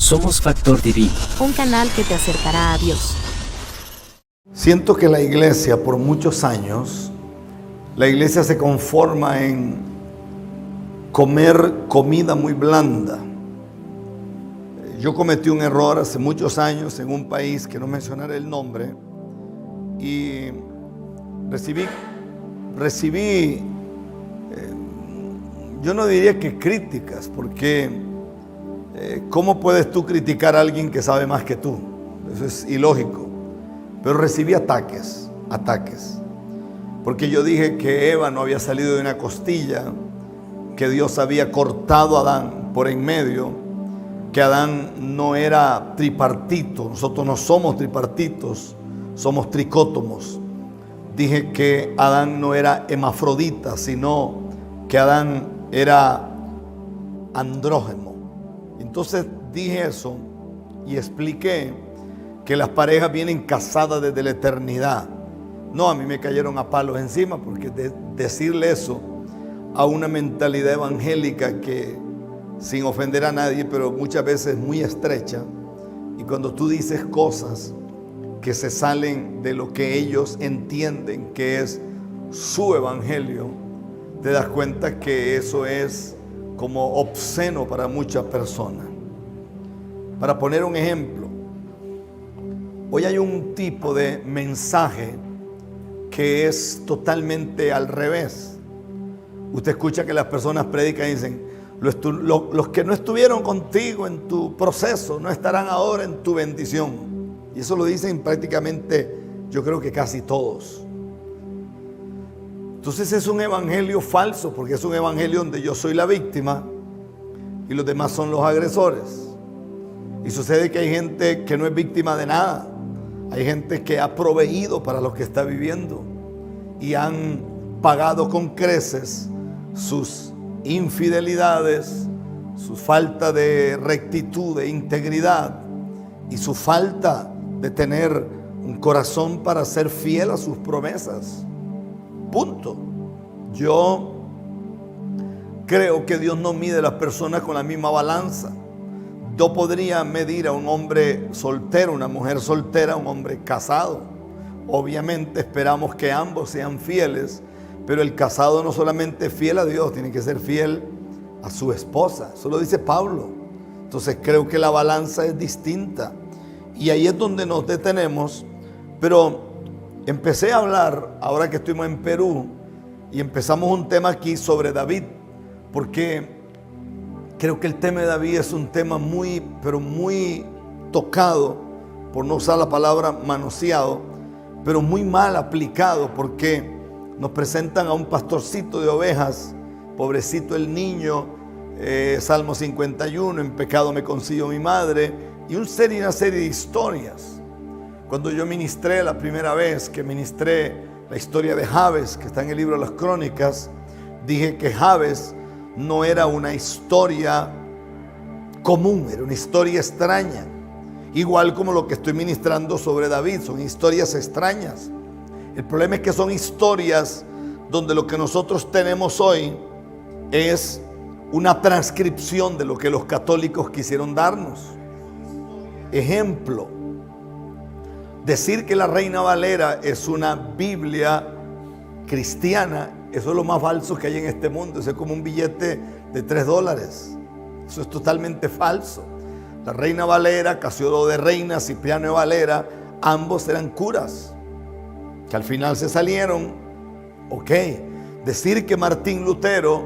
Somos Factor Divino, un canal que te acercará a Dios. Siento que la iglesia, por muchos años, la iglesia se conforma en comer comida muy blanda. Yo cometí un error hace muchos años en un país que no mencionaré el nombre y recibí yo no diría que críticas, porque ¿cómo puedes tú criticar a alguien que sabe más que tú? Eso es ilógico. Pero recibí ataques, porque yo dije que Eva no había salido de una costilla, que Dios había cortado a Adán por en medio, que Adán no era tripartito, nosotros no somos tripartitos, somos tricótomos. Dije que Adán no era hermafrodita, sino que Adán era andrógeno. Entonces dije eso y expliqué que las parejas vienen casadas desde la eternidad. No, a mí me cayeron a palos encima, porque decirle eso a una mentalidad evangélica que, sin ofender a nadie, pero muchas veces muy estrecha, y cuando tú dices cosas que se salen de lo que ellos entienden que es su evangelio, te das cuenta que eso es como obsceno para muchas personas. Para poner un ejemplo, hoy hay un tipo de mensaje que es totalmente al revés. Usted escucha que las personas predican y dicen: los que no estuvieron contigo en tu proceso no estarán ahora en tu bendición. Y eso lo dicen prácticamente, yo creo que casi todos. Entonces es un evangelio falso, porque es un evangelio donde yo soy la víctima y los demás son los agresores. Y sucede que hay gente que no es víctima de nada. Hay gente que ha proveído para lo que está viviendo y han pagado con creces sus infidelidades, su falta de rectitud, de integridad y su falta de tener un corazón para ser fiel a sus promesas. Punto. Yo creo que Dios no mide a las personas con la misma balanza. Yo podría medir a un hombre soltero, una mujer soltera, un hombre casado. Obviamente esperamos que ambos sean fieles, pero el casado no solamente es fiel a Dios, tiene que ser fiel a su esposa. Eso lo dice Pablo. Entonces creo que la balanza es distinta. Y ahí es donde nos detenemos. Pero empecé a hablar, ahora que estuvimos en Perú, y empezamos un tema aquí sobre David, porque creo que el tema de David es un tema muy, pero muy tocado, por no usar la palabra manoseado, pero muy mal aplicado, porque nos presentan a un pastorcito de ovejas, pobrecito el niño, Salmo 51, en pecado me concibió mi madre, y una serie de historias. Cuando yo ministré la primera vez que ministré la historia de Jabes, que está en el libro de las Crónicas, dije que Jabes no era una historia común, era una historia extraña. Igual como lo que estoy ministrando sobre David, son historias extrañas. El problema es que son historias donde lo que nosotros tenemos hoy es una transcripción de lo que los católicos quisieron darnos. Ejemplo: decir que la Reina Valera es una Biblia cristiana, eso es lo más falso que hay en este mundo. Eso es como un billete de $3. Eso es totalmente falso. La Reina Valera, Casiodoro de Reina, Cipriano de Valera, ambos eran curas, que al final se salieron. Ok. Decir que Martín Lutero,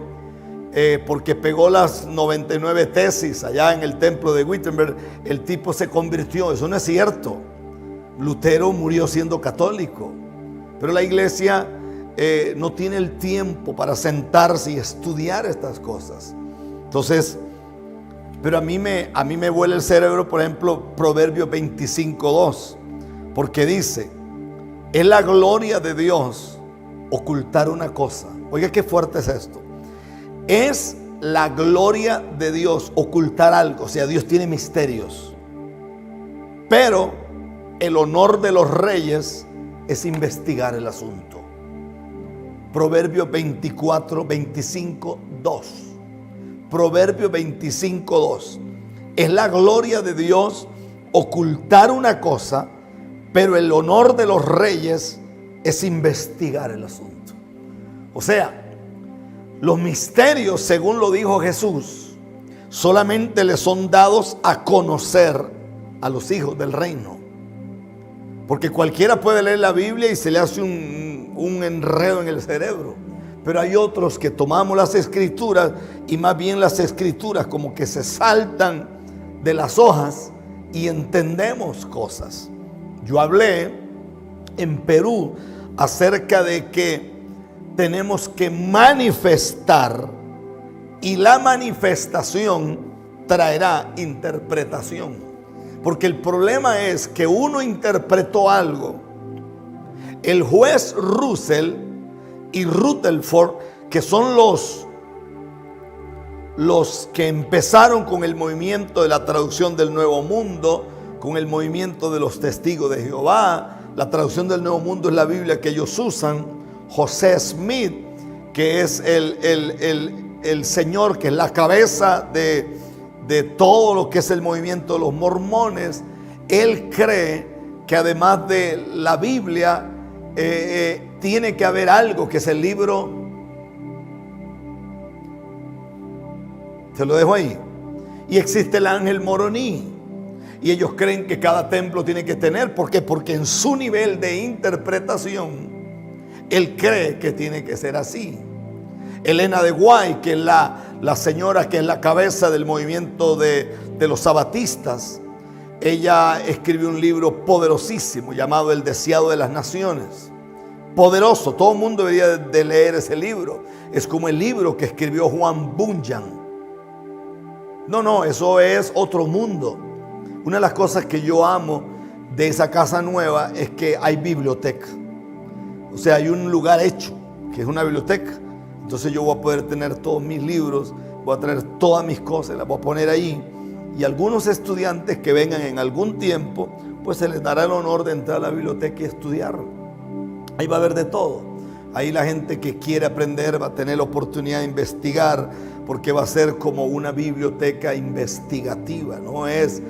porque pegó las 99 tesis allá en el templo de Wittenberg, el tipo se convirtió, eso no es cierto. Lutero murió siendo católico, pero la iglesia no tiene el tiempo para sentarse y estudiar estas cosas. Entonces, pero a mí me vuela el cerebro, por ejemplo, Proverbios 25:2, porque dice: es la gloria de Dios ocultar una cosa. Oiga, qué fuerte es esto. Es la gloria de Dios ocultar algo. O sea, Dios tiene misterios, pero el honor de los reyes es investigar el asunto. Proverbios 25:2. Proverbios 25:2. Es la gloria de Dios ocultar una cosa, pero el honor de los reyes es investigar el asunto. O sea, los misterios, según lo dijo Jesús, solamente le son dados a conocer a los hijos del reino. Porque cualquiera puede leer la Biblia y se le hace un enredo en el cerebro. Pero hay otros que tomamos las escrituras y más bien las escrituras como que se saltan de las hojas y entendemos cosas. Yo hablé en Perú acerca de que tenemos que manifestar y la manifestación traerá interpretación. Porque el problema es que uno interpretó algo. El juez Russell y Rutherford, que son los que empezaron con el movimiento de la traducción del Nuevo Mundo, con el movimiento de los testigos de Jehová. La traducción del Nuevo Mundo es la Biblia que ellos usan. José Smith, que es el señor, que es la cabeza de todo lo que es el movimiento de los mormones, él cree que además de la Biblia tiene que haber algo, que es el libro. Se lo dejo ahí. Y existe el ángel moroní. Y ellos creen que cada templo tiene que tener. ¿Por qué? Porque en su nivel de interpretación, él cree que tiene que ser así. Elena de White, que es la señora que es la cabeza del movimiento de los sabatistas, ella escribió un libro poderosísimo llamado El deseado de las naciones. Poderoso, todo el mundo debería de leer ese libro. Es como el libro que escribió Juan Bunyan. No, eso es otro mundo. Una de las cosas que yo amo de esa casa nueva es que hay biblioteca. O sea, hay un lugar hecho, que es una biblioteca. Entonces yo voy a poder tener todos mis libros, voy a traer todas mis cosas, las voy a poner ahí. Y algunos estudiantes que vengan en algún tiempo, pues se les dará el honor de entrar a la biblioteca y estudiar. Ahí va a haber de todo. Ahí la gente que quiere aprender va a tener la oportunidad de investigar, porque va a ser como una biblioteca investigativa. No es,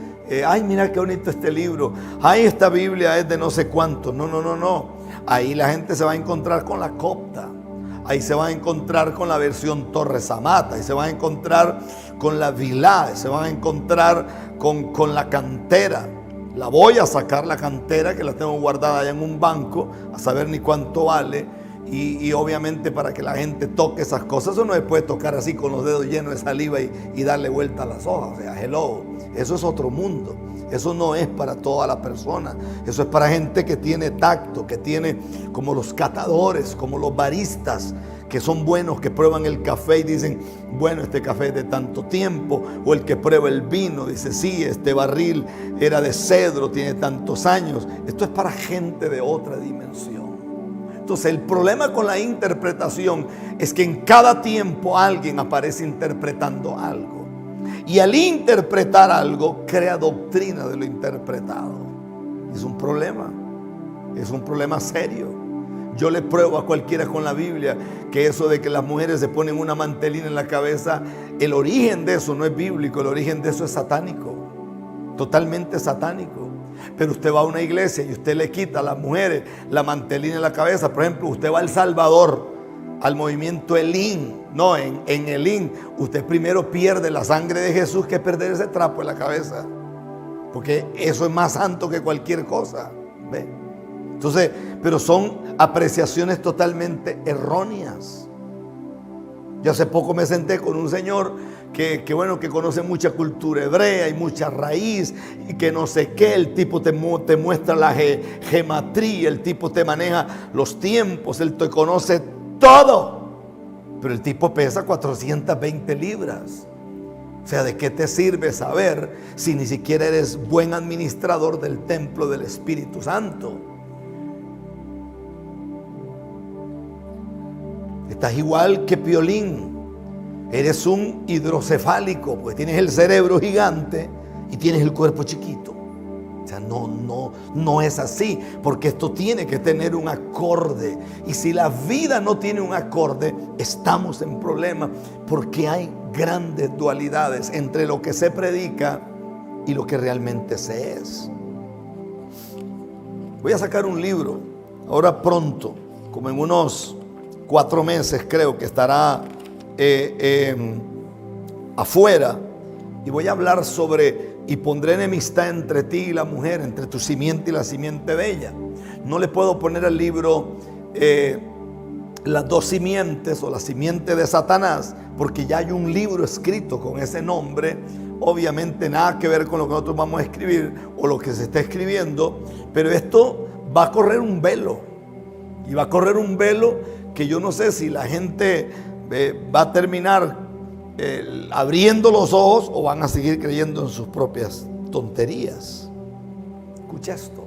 ay, mira qué bonito este libro. Ay, esta Biblia es de no sé cuánto. No. Ahí la gente se va a encontrar con la copta. Ahí se va a encontrar con la versión Torres Amat. Ahí se va a encontrar con la Vilá. Se van a encontrar con la cantera. La voy a sacar, la cantera, que la tengo guardada allá en un banco, a saber ni cuánto vale. Y obviamente para que la gente toque esas cosas, eso no se puede tocar así con los dedos llenos de saliva y darle vuelta a las hojas. O sea, hello, eso es otro mundo. Eso no es para toda la persona. Eso es para gente que tiene tacto, que tiene, como los catadores, como los baristas, que son buenos, que prueban el café y dicen, bueno, este café es de tanto tiempo. O el que prueba el vino dice, sí, este barril era de cedro, tiene tantos años. Esto es para gente de otra dimensión. Entonces el problema con la interpretación es que en cada tiempo alguien aparece interpretando algo. Y al interpretar algo, crea doctrina de lo interpretado. Es un problema serio. Yo le pruebo a cualquiera con la Biblia que eso de que las mujeres se ponen una mantelina en la cabeza, el origen de eso no es bíblico, el origen de eso es satánico, totalmente satánico. Pero usted va a una iglesia y usted le quita a las mujeres la mantelina en la cabeza. Por ejemplo, usted va a El Salvador, al movimiento Elín. No, en Elín usted primero pierde la sangre de Jesús que perder ese trapo en la cabeza, porque eso es más santo que cualquier cosa. ¿Ve? Entonces, pero son apreciaciones totalmente erróneas. Yo hace poco me senté con un señor que conoce mucha cultura hebrea y mucha raíz y que no sé qué. El tipo te muestra la gematría, el tipo te maneja los tiempos, él te conoce todo. Pero el tipo pesa 420 libras. O sea, ¿de qué te sirve saber si ni siquiera eres buen administrador del templo del Espíritu Santo? Estás igual que Piolín. Eres un hidrocefálico, pues tienes el cerebro gigante y tienes el cuerpo chiquito. O sea, no es así, porque esto tiene que tener un acorde. Y si la vida no tiene un acorde, estamos en problemas, porque hay grandes dualidades entre lo que se predica y lo que realmente se es. Voy a sacar un libro ahora pronto, como en unos 4 meses creo que estará afuera, y voy a hablar sobre: y pondré enemistad entre ti y la mujer, entre tu simiente y la simiente de ella. No le puedo poner al libro las 2 simientes o la simiente de Satanás, porque ya hay un libro escrito con ese nombre. Obviamente nada que ver con lo que nosotros vamos a escribir o lo que se está escribiendo, pero esto va a correr un velo, y va a correr un velo que yo no sé si la gente va a terminar abriendo los ojos o van a seguir creyendo en sus propias tonterías. Escuche esto,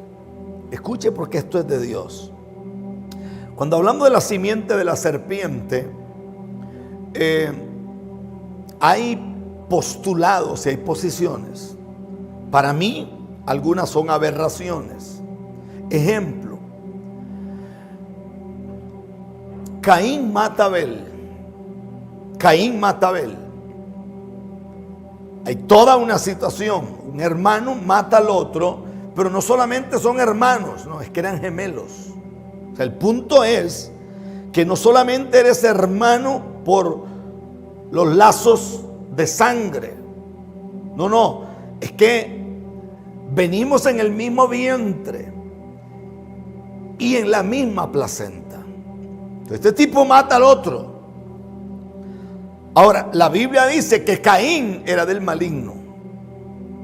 escuche, porque esto es de Dios. Cuando hablamos de la simiente de la serpiente, hay postulados y hay posiciones. Para mí, algunas son aberraciones. Ejemplo: Caín mata a Abel. Caín mata a Abel. Hay toda una situación. Un hermano mata al otro, pero no solamente son hermanos, no, es que eran gemelos. O sea, el punto es que no solamente eres hermano por los lazos de sangre. No, es que venimos en el mismo vientre y en la misma placenta. Entonces, este tipo mata al otro. Ahora, la Biblia dice que Caín era del maligno.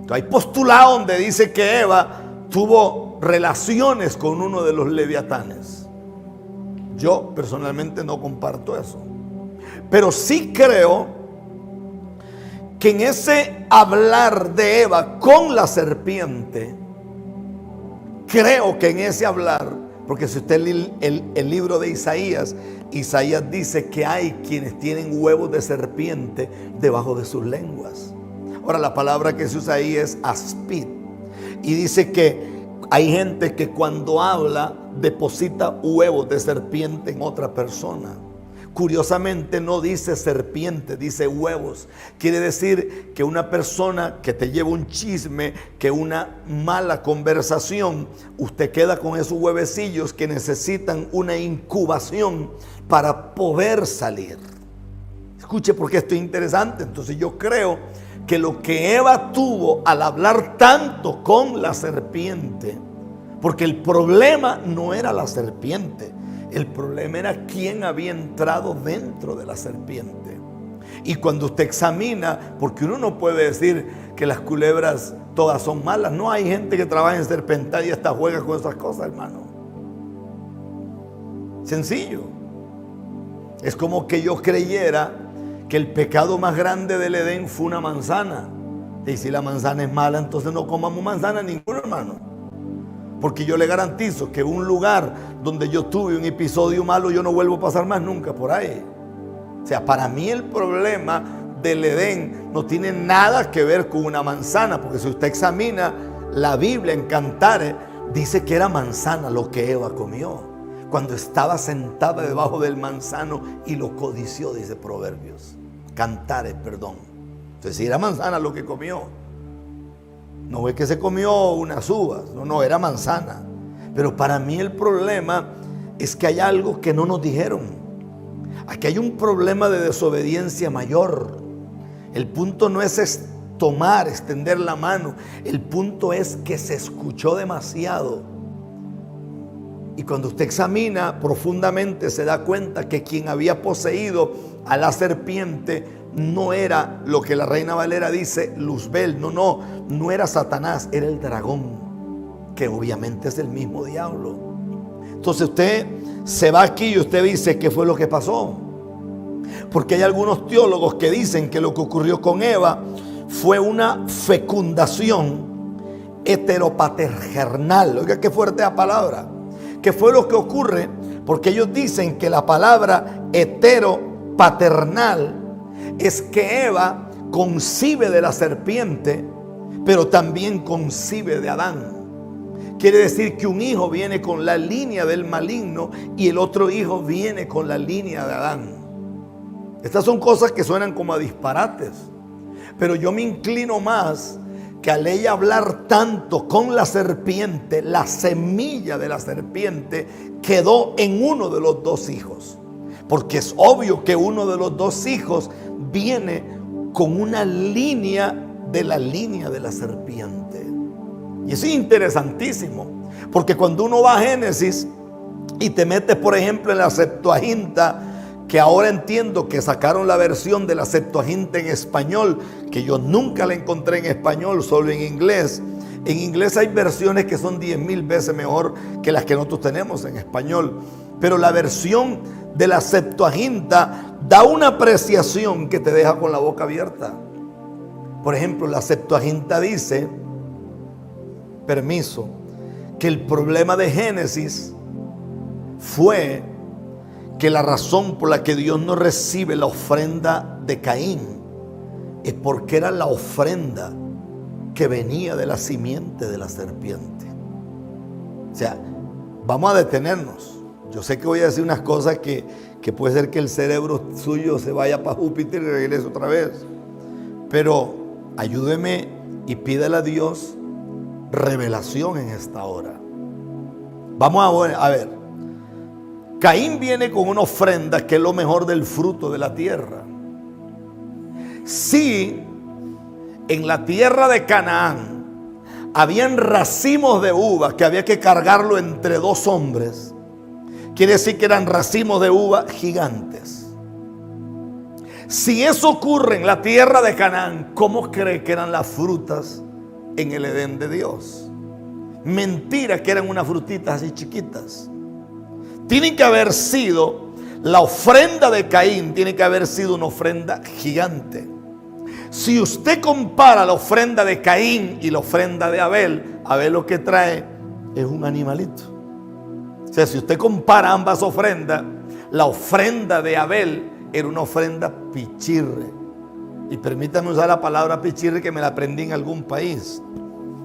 Entonces, hay postulado donde dice que Eva tuvo relaciones con uno de los leviatanes. Yo personalmente no comparto eso, pero sí creo que en ese hablar de Eva con la serpiente, creo que en ese hablar, porque si usted lee el libro de Isaías dice que hay quienes tienen huevos de serpiente debajo de sus lenguas. Ahora, la palabra que se usa ahí es aspid, y dice que hay gente que cuando habla deposita huevos de serpiente en otra persona. Curiosamente no dice serpiente, dice huevos. Quiere decir que una persona que te lleva un chisme, que una mala conversación, usted queda con esos huevecillos que necesitan una incubación para poder salir. Escuche, porque esto es interesante. Entonces yo creo que lo que Eva tuvo al hablar tanto con la serpiente, porque el problema no era la serpiente, el problema era quién había entrado dentro de la serpiente. Y cuando usted examina, porque uno no puede decir que las culebras todas son malas. No, hay gente que trabaja en serpentaria y hasta juega con esas cosas, hermano. Sencillo. Es como que yo creyera que el pecado más grande del Edén fue una manzana. Y si la manzana es mala, entonces no comamos manzana ninguno, hermano. Porque yo le garantizo que un lugar donde yo tuve un episodio malo, yo no vuelvo a pasar más nunca por ahí. O sea, para mí el problema del Edén no tiene nada que ver con una manzana, porque si usted examina la Biblia en Cantares, dice que era manzana lo que Eva comió cuando estaba sentada debajo del manzano y lo codició, dice Proverbios. Cantares, perdón. Entonces, si era manzana lo que comió. No es que se comió unas uvas, no, era manzana. Pero para mí el problema es que hay algo que no nos dijeron. Aquí hay un problema de desobediencia mayor. El punto no es extender la mano. El punto es que se escuchó demasiado. Y cuando usted examina profundamente, se da cuenta que quien había poseído a la serpiente no era lo que la Reina Valera dice, Luzbel. No era Satanás, era el dragón, que obviamente es el mismo diablo. Entonces usted se va aquí y usted dice, ¿qué fue lo que pasó? Porque hay algunos teólogos que dicen que lo que ocurrió con Eva fue una fecundación heteropaternal. Oiga, qué fuerte la palabra. ¿Qué fue lo que ocurre? Porque ellos dicen que la palabra heteropaternal es que Eva concibe de la serpiente, pero también concibe de Adán. Quiere decir que un hijo viene con la línea del maligno y el otro hijo viene con la línea de Adán. Estas son cosas que suenan como a disparates, pero yo me inclino más porque al ella hablar tanto con la serpiente, la semilla de la serpiente quedó en uno de los dos hijos. Porque es obvio que uno de los dos hijos viene con una línea de la serpiente. Y eso es interesantísimo, porque cuando uno va a Génesis y te metes, por ejemplo, en la Septuaginta, que ahora entiendo que sacaron la versión de la Septuaginta en español, que yo nunca la encontré en español, solo en inglés. En inglés hay versiones que son 10,000 veces mejor que las que nosotros tenemos en español. Pero la versión de la Septuaginta da una apreciación que te deja con la boca abierta. Por ejemplo, la Septuaginta dice, que el problema de Génesis fue que la razón por la que Dios no recibe la ofrenda de Caín es porque era la ofrenda que venía de la simiente de la serpiente. O sea, vamos a detenernos. Yo sé que voy a decir unas cosas que puede ser que el cerebro suyo se vaya para Júpiter y regrese otra vez. Pero ayúdeme y pídele a Dios revelación en esta hora. Vamos a ver. Caín viene con una ofrenda que es lo mejor del fruto de la tierra. Si en la tierra de Canaán habían racimos de uva que había que cargarlo entre dos hombres, quiere decir que eran racimos de uva gigantes. Si eso ocurre en la tierra de Canaán, ¿cómo cree que eran las frutas en el Edén de Dios? Mentira que eran unas frutitas así chiquitas. Tiene que haber sido, la ofrenda de Caín tiene que haber sido una ofrenda gigante. Si usted compara la ofrenda de Caín y la ofrenda de Abel, Abel lo que trae es un animalito. O sea, si usted compara ambas ofrendas, la ofrenda de Abel era una ofrenda pichirre. Y permítame usar la palabra pichirre, que me la aprendí en algún país.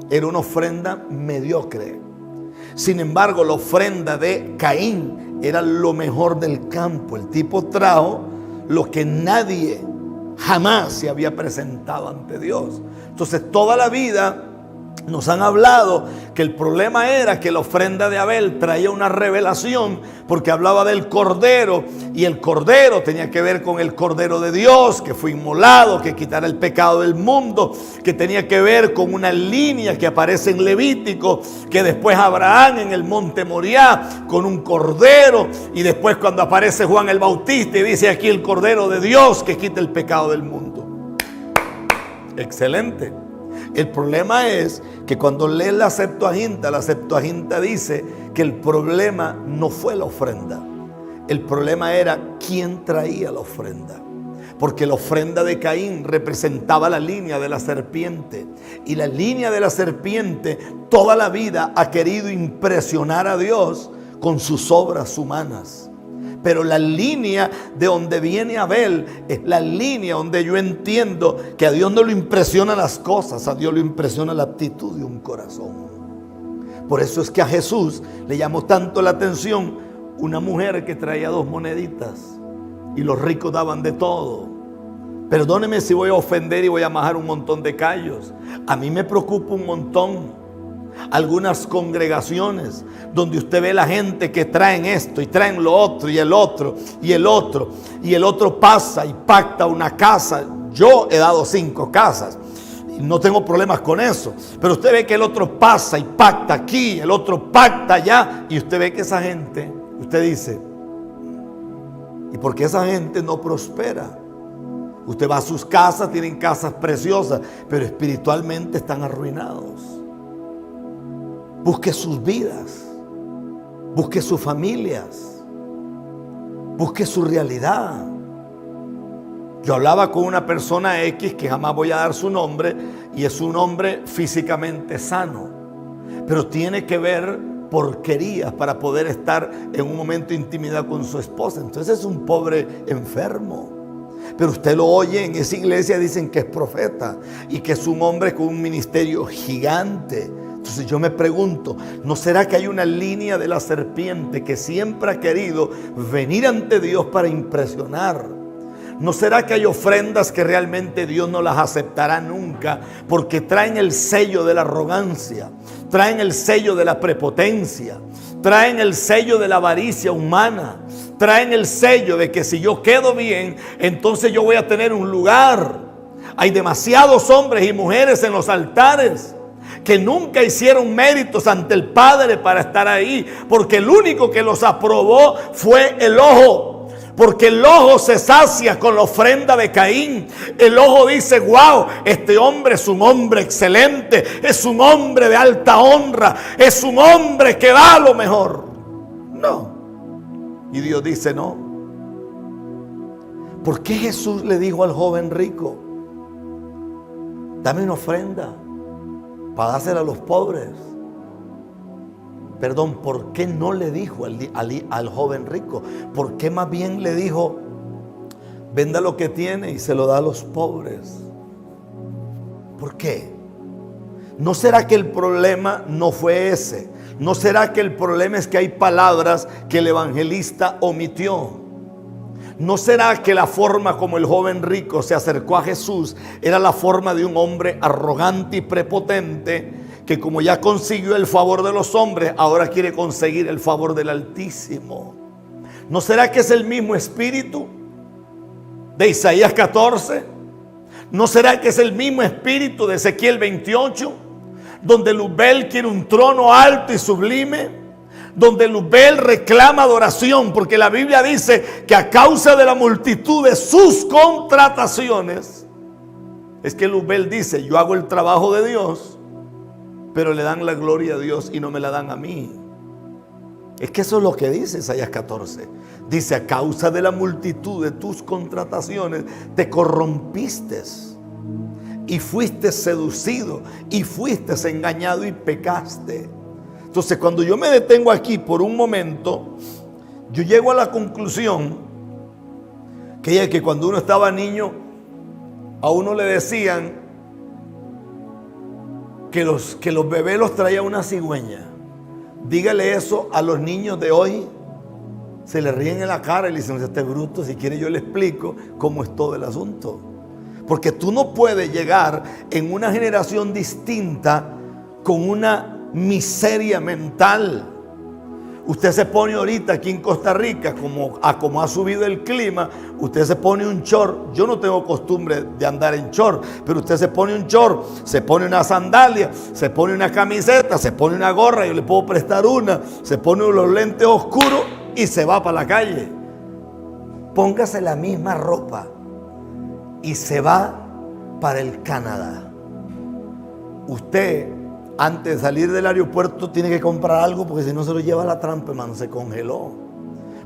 Era una ofrenda mediocre. Sin embargo, la ofrenda de Caín era lo mejor del campo. El tipo trajo lo que nadie jamás se había presentado ante Dios. Entonces, toda la vida nos han hablado que el problema era que la ofrenda de Abel traía una revelación, porque hablaba del cordero, y el cordero tenía que ver con el cordero de Dios que fue inmolado, que quitara el pecado del mundo, que tenía que ver con una línea que aparece en Levítico, que después Abraham en el monte Moriah con un cordero, y después cuando aparece Juan el Bautista y dice aquí el cordero de Dios que quita el pecado del mundo. Excelente. El problema es que cuando lees la Septuaginta dice que el problema no fue la ofrenda. El problema era quién traía la ofrenda. Porque la ofrenda de Caín representaba la línea de la serpiente. Y la línea de la serpiente toda la vida ha querido impresionar a Dios con sus obras humanas. Pero la línea de donde viene Abel es la línea donde yo entiendo que a Dios no lo impresionan las cosas, a Dios lo impresiona la actitud de un corazón. Por eso es que a Jesús le llamó tanto la atención una mujer que traía 2 moneditas y los ricos daban de todo. Perdóneme si voy a ofender y voy a majar un montón de callos. A mí me preocupa un montón algunas congregaciones donde usted ve la gente que traen esto y traen lo otro y el otro y el otro, y el otro pasa y pacta una casa. Yo he dado 5 casas y no tengo problemas con eso, pero usted ve que el otro pasa y pacta aquí, el otro pacta allá, y usted ve que esa gente, usted dice, ¿y por qué esa gente no prospera? Usted va a sus casas, tienen casas preciosas, pero espiritualmente están arruinados. Busque sus vidas, busque sus familias, busque su realidad. Yo hablaba con una persona X, que jamás voy a dar su nombre, y es un hombre físicamente sano, pero tiene que ver porquerías para poder estar en un momento de intimidad con su esposa. Entonces es un pobre enfermo. Pero usted lo oye en esa iglesia, dicen que es profeta y que es un hombre con un ministerio gigante. Entonces yo me pregunto, ¿no será que hay una línea de la serpiente que siempre ha querido venir ante Dios para impresionar? ¿No será que hay ofrendas que realmente Dios no las aceptará nunca? Porque traen el sello de la arrogancia, traen el sello de la prepotencia, traen el sello de la avaricia humana, traen el sello de que si yo quedo bien, entonces yo voy a tener un lugar. Hay demasiados hombres y mujeres en los altares que nunca hicieron méritos ante el Padre para estar ahí, porque el único que los aprobó fue el ojo. Porque el ojo se sacia con la ofrenda de Caín. El ojo dice: wow, este hombre es un hombre excelente, es un hombre de alta honra, es un hombre que da lo mejor. No. Y Dios dice no. ¿Por qué Jesús le dijo al joven rico: dame una ofrenda para dársela a los pobres? Perdón, ¿por qué no le dijo al joven rico? ¿Por qué más bien le dijo: venda lo que tiene y se lo da a los pobres? ¿Por qué? ¿No será que el problema no fue ese? ¿No será que el problema es que hay palabras que el evangelista omitió? ¿No será que la forma como el joven rico se acercó a Jesús era la forma de un hombre arrogante y prepotente, que como ya consiguió el favor de los hombres, ahora quiere conseguir el favor del Altísimo? ¿No será que es el mismo espíritu de Isaías 14? ¿No será que es el mismo espíritu de Ezequiel 28? Donde Luzbel quiere un trono alto y sublime, donde Luzbel reclama adoración, porque la Biblia dice que a causa de la multitud de sus contrataciones, es que Luzbel dice: yo hago el trabajo de Dios, pero le dan la gloria a Dios y no me la dan a mí. Es que eso es lo que dice Isaías 14. Dice: a causa de la multitud de tus contrataciones te corrompiste y fuiste seducido y fuiste engañado y pecaste. Entonces, cuando yo me detengo aquí por un momento, yo llego a la conclusión que cuando uno estaba niño, a uno le decían que los bebés los traía una cigüeña. Dígale eso a los niños de hoy, se le ríen en la cara y le dicen: este bruto, si quiere yo le explico cómo es todo el asunto. Porque tú no puedes llegar en una generación distinta con una miseria mental. Usted se pone ahorita aquí en Costa Rica, como ha subido el clima, usted se pone un short. Yo no tengo costumbre de andar en short, pero usted se pone un short, se pone una sandalia, se pone una camiseta, se pone una gorra, yo le puedo prestar una, se pone los lentes oscuros y se va para la calle. Póngase la misma ropa y se va para el Canadá. Usted, antes de salir del aeropuerto, tiene que comprar algo, porque si no se lo lleva a la trampa, hermano, se congeló.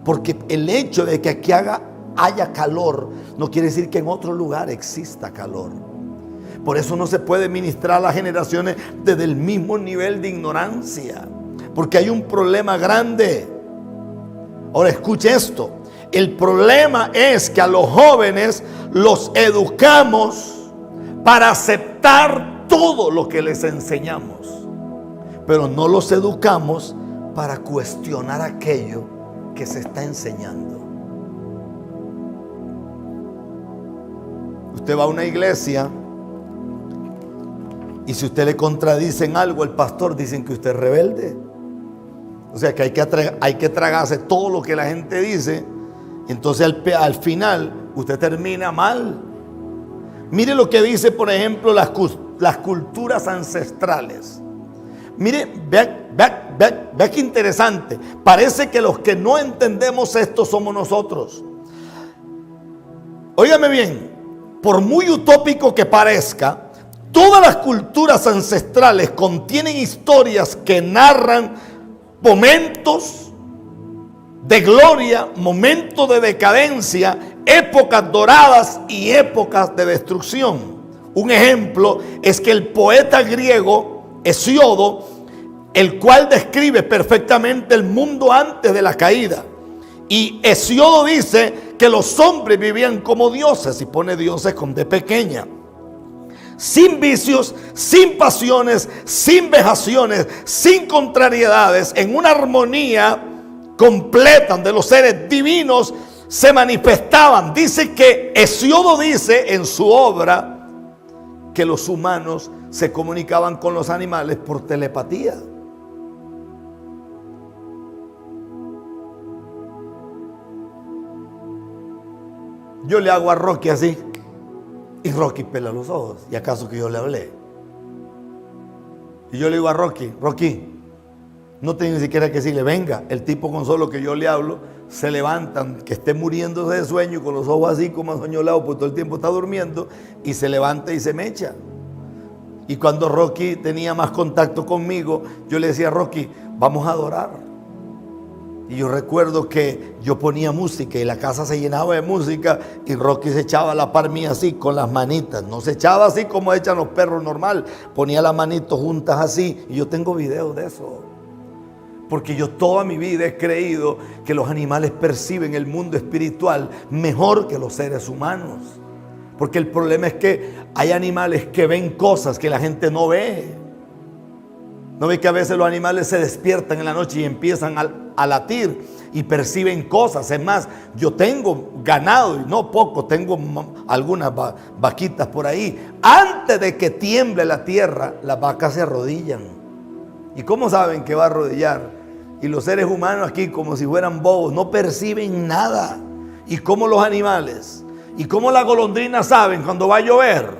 Porque el hecho de que aquí haya calor no quiere decir que en otro lugar exista calor. Por eso no se puede ministrar a las generaciones desde el mismo nivel de ignorancia, porque hay un problema grande. Ahora escuche esto: el problema es que a los jóvenes los educamos para aceptar todo lo que les enseñamos, pero no los educamos para cuestionar aquello que se está enseñando. Usted va a una iglesia y si usted le contradicen algo al pastor, dicen que usted es rebelde. O sea que hay que tragarse todo lo que la gente dice, y entonces al final usted termina mal. Mire lo que dice, por ejemplo, las culturas ancestrales. Mire, vea qué interesante. Parece que los que no entendemos esto somos nosotros. Óigame bien, por muy utópico que parezca, todas las culturas ancestrales contienen historias que narran momentos de gloria, momentos de decadencia, épocas doradas y épocas de destrucción. Un ejemplo es que el poeta griego Hesíodo, el cual describe perfectamente el mundo antes de la caída. Y Hesíodo dice que los hombres vivían como dioses, y pone dioses con D pequeña, sin vicios, sin pasiones, sin vejaciones, sin contrariedades, en una armonía completa, donde los seres divinos se manifestaban. Dice que Hesíodo dice en su obra que los humanos se comunicaban con los animales por telepatía. Yo le hago a Rocky así y Rocky pela los ojos. ¿Y acaso que yo le hablé? Y yo le digo a Rocky, Rocky, no tengo ni siquiera que decirle, venga. El tipo con solo que yo le hablo se levantan, que esté muriéndose de sueño, con los ojos así como asoñolado, porque todo el tiempo está durmiendo, y se levanta y se me echa. Y cuando Rocky tenía más contacto conmigo, yo le decía, Rocky, vamos a adorar. Y yo recuerdo que yo ponía música y la casa se llenaba de música y Rocky se echaba a la par mía así con las manitas. No se echaba así como echan los perros normal. Ponía las manitos juntas así y yo tengo videos de eso. Porque yo toda mi vida he creído que los animales perciben el mundo espiritual mejor que los seres humanos. Porque el problema es que hay animales que ven cosas que la gente no ve. ¿No ve que a veces los animales se despiertan en la noche y empiezan a latir y perciben cosas? Es más, yo tengo ganado, y no poco, tengo algunas vaquitas por ahí. Antes de que tiemble la tierra, las vacas se arrodillan. ¿Y cómo saben que va a arrodillar? Y los seres humanos aquí, como si fueran bobos, no perciben nada. ¿Y cómo los animales? ¿Y cómo las golondrinas saben cuando va a llover?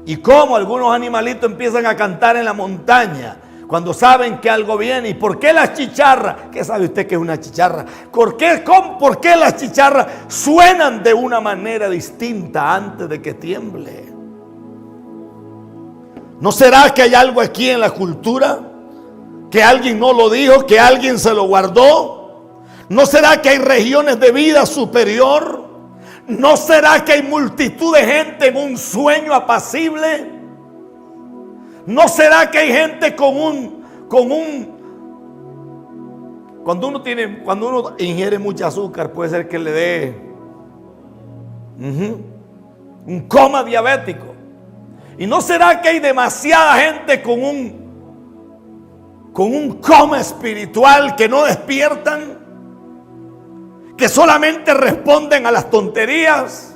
¿Y cómo algunos animalitos empiezan a cantar en la montaña cuando saben que algo viene? ¿Y por qué las chicharras? ¿Qué sabe usted que es una chicharra? ¿Por qué las chicharras suenan de una manera distinta antes de que tiemble? ¿No será que hay algo aquí en la cultura? ¿Que alguien no lo dijo? ¿Que alguien se lo guardó? ¿No será que hay regiones de vida superior? ¿No será que hay multitud de gente en un sueño apacible? ¿No será que hay gente cuando uno ingiere mucho azúcar, puede ser que le dé un coma diabético? ¿Y no será que hay demasiada gente con un coma espiritual que no despiertan? Que solamente responden a las tonterías.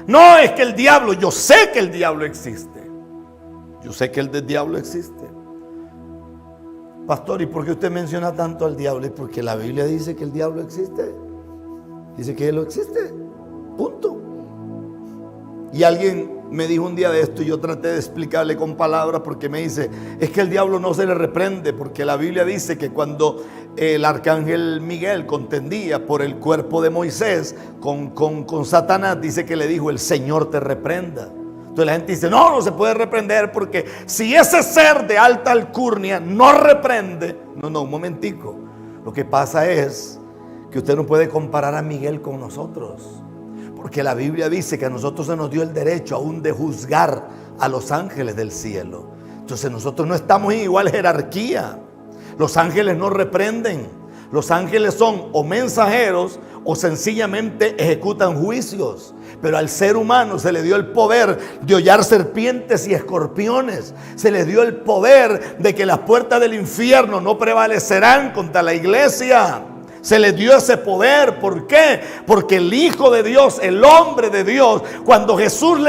No, es que el diablo, yo sé que el diablo existe. Yo sé que el diablo existe. Pastor, ¿y por qué usted menciona tanto al diablo? Es porque la Biblia dice que el diablo existe. Dice que él existe. Punto. Y alguien me dijo un día de esto y yo traté de explicarle con palabras, porque me dice, es que el diablo no se le reprende, porque la Biblia dice que cuando el arcángel Miguel contendía por el cuerpo de Moisés con Satanás, dice que le dijo, el Señor te reprenda. Entonces la gente dice, no se puede reprender, porque si ese ser de alta alcurnia no reprende. No, un momentico. Lo que pasa es que usted no puede comparar a Miguel con nosotros, porque la Biblia dice que a nosotros se nos dio el derecho aún de juzgar a los ángeles del cielo. Entonces nosotros no estamos en igual jerarquía. Los ángeles no reprenden. Los ángeles son o mensajeros o sencillamente ejecutan juicios. Pero al ser humano se le dio el poder de hollar serpientes y escorpiones. Se le dio el poder de que las puertas del infierno no prevalecerán contra la iglesia. Se le dio ese poder. ¿Por qué? Porque el Hijo de Dios, el hombre de Dios, cuando Jesús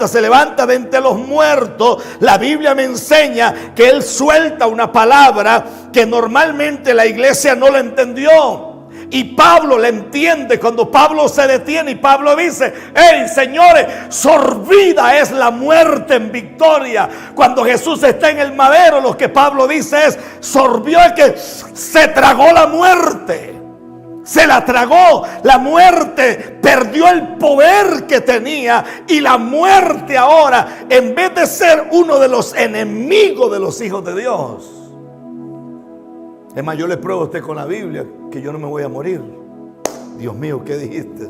se levanta de entre los muertos, la Biblia me enseña que Él suelta una palabra que normalmente la iglesia no la entendió. Y Pablo la entiende cuando Pablo se detiene y Pablo dice, hey señores, sorbida es la muerte en victoria. Cuando Jesús está en el madero, lo que Pablo dice es, sorbió, es que se tragó la muerte. Se la tragó, la muerte perdió el poder que tenía, y la muerte ahora, en vez de ser uno de los enemigos de los hijos de Dios. Es más, yo le pruebo a usted con la Biblia que yo no me voy a morir. Dios mío, ¿qué dijiste?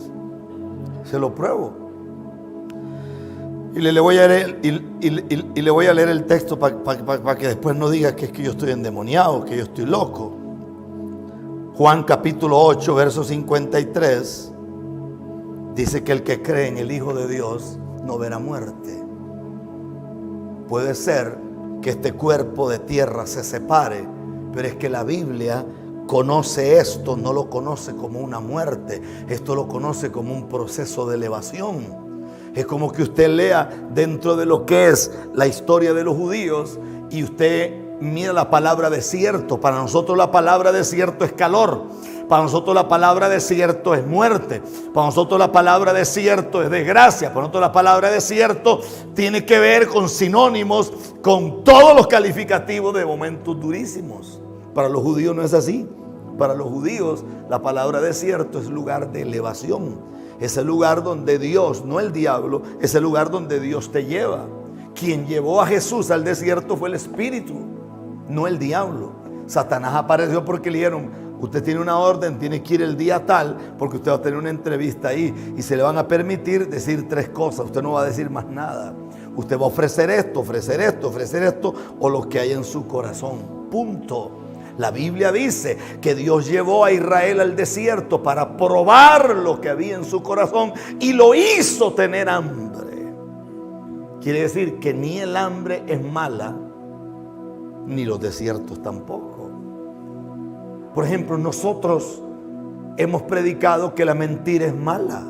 Se lo pruebo. Y le voy a leer el texto para que después no diga que es que yo estoy endemoniado, que yo estoy loco. Juan capítulo 8, verso 53, dice que el que cree en el Hijo de Dios no verá muerte. Puede ser que este cuerpo de tierra se separe, pero es que la Biblia conoce esto, no lo conoce como una muerte, esto lo conoce como un proceso de elevación. Es como que usted lea dentro de lo que es la historia de los judíos y usted mira la palabra desierto. Para nosotros la palabra desierto es calor. Para nosotros la palabra desierto es muerte. Para nosotros la palabra desierto es desgracia. Para nosotros la palabra desierto tiene que ver con sinónimos, con todos los calificativos de momentos durísimos. Para los judíos no es así. Para los judíos la palabra desierto es lugar de elevación. Es el lugar donde Dios, no el diablo, es el lugar donde Dios te lleva. Quien llevó a Jesús al desierto fue el Espíritu, no el diablo. Satanás apareció porque le dijeron: usted tiene una orden, tiene que ir el día tal, porque usted va a tener una entrevista ahí y se le van a permitir decir 3 cosas. Usted no va a decir más nada. Usted va a ofrecer esto, ofrecer esto, ofrecer esto, o lo que hay en su corazón. Punto. La Biblia dice que Dios llevó a Israel al desierto para probar lo que había en su corazón y lo hizo tener hambre. Quiere decir que ni el hambre es mala, ni los desiertos tampoco. Por ejemplo, nosotros hemos predicado que la mentira es mala,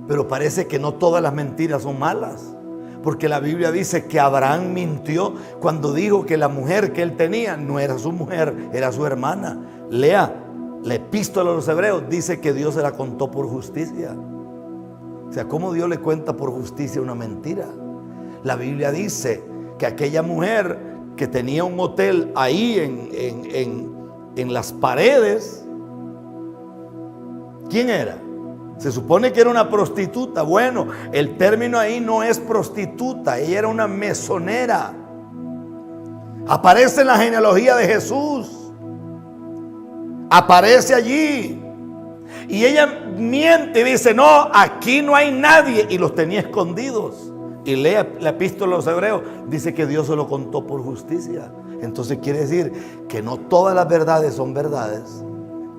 pero parece que no todas las mentiras son malas. Porque la Biblia dice que Abraham mintió cuando dijo que la mujer que él tenía no era su mujer, era su hermana. Lea la epístola a los Hebreos, dice que Dios se la contó por justicia. O sea, ¿cómo Dios le cuenta por justicia una mentira? La Biblia dice que aquella mujer que tenía un hotel ahí en las paredes, ¿quién era? Se supone que era una prostituta. Bueno, el término ahí no es prostituta, ella era una mesonera. Aparece en la genealogía de Jesús, aparece allí, y ella miente y dice: no, aquí no hay nadie, y los tenía escondidos. Y lea la epístola a los Hebreos, dice que Dios se lo contó por justicia. Entonces quiere decir que no todas las verdades son verdades